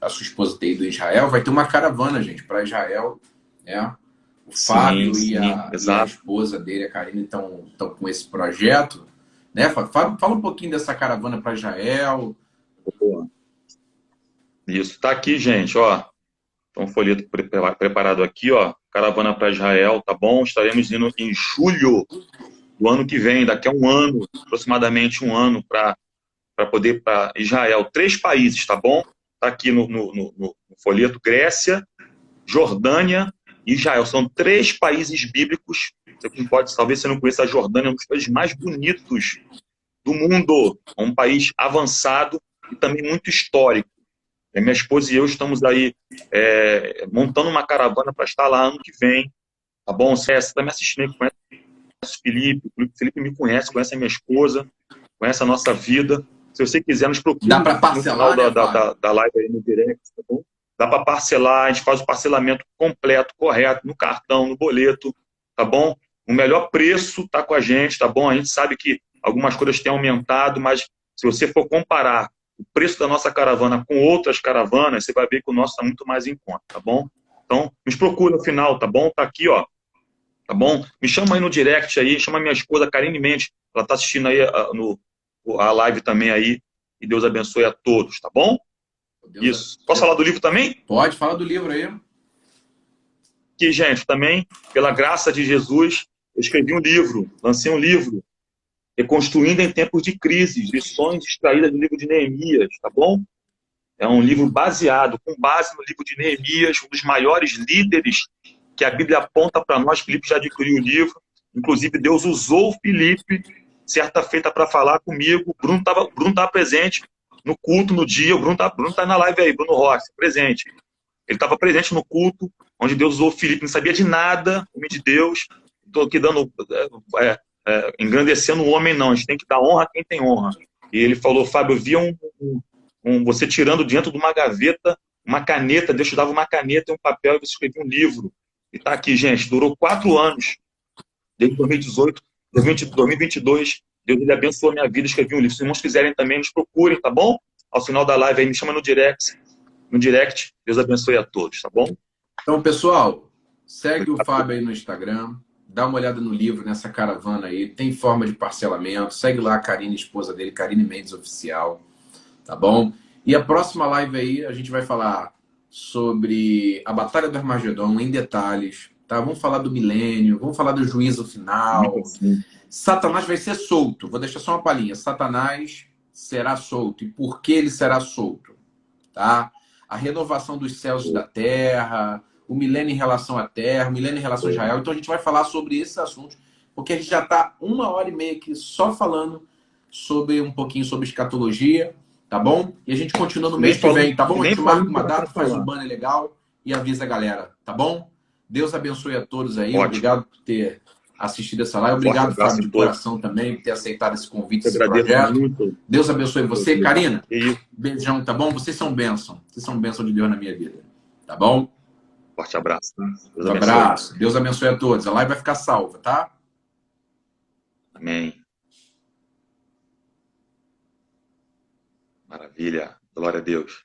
a sua esposa ter ido a Israel. Vai ter uma caravana, gente, para Israel, né? O Fábio e a esposa dele, a Karine, estão com esse projeto. Né? Fala um pouquinho dessa caravana para Israel. Isso, tá aqui, gente, ó. Então, um folheto preparado aqui, ó. Caravana para Israel, tá bom? Estaremos indo em julho do ano que vem, daqui a um ano, aproximadamente um ano, para poder para Israel. 3 países, tá bom? Tá aqui no folheto: Grécia, Jordânia e Israel. São 3 países bíblicos. Talvez você não conheça a Jordânia, é um dos países mais bonitos do mundo. É um país avançado e também muito histórico. Minha esposa e eu estamos aí montando uma caravana para estar lá ano que vem. Tá bom? Você está me assistindo, conhece o Felipe. O Felipe me conhece a minha esposa, conhece a nossa vida. Se você quiser, nos procure no final da live aí no direct, tá bom? Dá para parcelar, a gente faz o parcelamento completo, correto, no cartão, no boleto, tá bom? O melhor preço tá com a gente, tá bom? A gente sabe que algumas coisas têm aumentado, mas se você for comparar o preço da nossa caravana com outras caravanas, você vai ver que o nosso está muito mais em conta, tá bom? Então, nos procura no final, tá bom? Tá aqui, ó. Tá bom? Me chama aí no direct aí, chama minha esposa Karine Mendes, ela tá assistindo aí a live também aí, e Deus abençoe a todos, tá bom? Isso. Posso falar do livro também? Pode, fala do livro aí. Aqui, gente, também, pela graça de Jesus, eu escrevi um livro, lancei um livro, Reconstruindo em Tempos de Crise, lições extraídas do livro de Neemias, tá bom? É um livro com base no livro de Neemias, um dos maiores líderes que a Bíblia aponta para nós. Felipe já adquiriu o livro, inclusive Deus usou o Felipe, certa feita, para falar comigo. O Bruno estava presente no culto no dia, o Bruno tá na live aí, Bruno Rossi, presente. Ele estava presente no culto, onde Deus usou o Felipe, não sabia de nada, homem de Deus. Estou aqui engrandecendo o homem, não, a gente tem que dar honra a quem tem honra. E ele falou: Fábio, eu via você tirando dentro de uma gaveta uma caneta, Deus te dava uma caneta e um papel e você escrevia um livro. E tá aqui, gente, durou 4 anos, desde 2018, 2022, Deus ele abençoou a minha vida, escrevi um livro. Se os irmãos quiserem também, nos procurem, tá bom? Ao final da live aí, me chama no direct. Deus abençoe a todos, tá bom? Então, pessoal, segue o Fábio aí no Instagram, dá uma olhada no livro, nessa caravana aí, tem forma de parcelamento, segue lá a Karine, esposa dele, Karine Mendes Oficial, tá bom? E a próxima live aí, a gente vai falar sobre a Batalha do Armagedon em detalhes, tá? Vamos falar do milênio, vamos falar do juízo Muito final. assim. Satanás vai ser solto. Vou deixar só uma palhinha. Satanás será solto. E por que ele será solto? Tá? A renovação dos céus e da terra, o milênio em relação à terra, o milênio em relação a Israel. Então a gente vai falar sobre esses assuntos, porque a gente já está 1h30 aqui só falando sobre um pouquinho sobre escatologia, tá bom? E a gente continua no mês que vem, tá bom? A Nem gente marca falando que uma era para data, faz um falar. banner legal e avisa a galera, tá bom? Deus abençoe a todos aí. Ótimo. Obrigado por ter assistido essa live. Forte Obrigado, abraço Fábio, em de todos. coração também, por ter aceitado esse convite, Eu esse agradeço projeto. muito. Deus abençoe você. Karina, E isso. beijão, tá bom? Vocês são bênção. Vocês são bênção de Deus na minha vida. Tá bom? Forte abraço. Tá? Deus Um abençoe. abraço. Deus abençoe a todos. A live vai ficar salva, tá? Amém. Maravilha. Glória a Deus.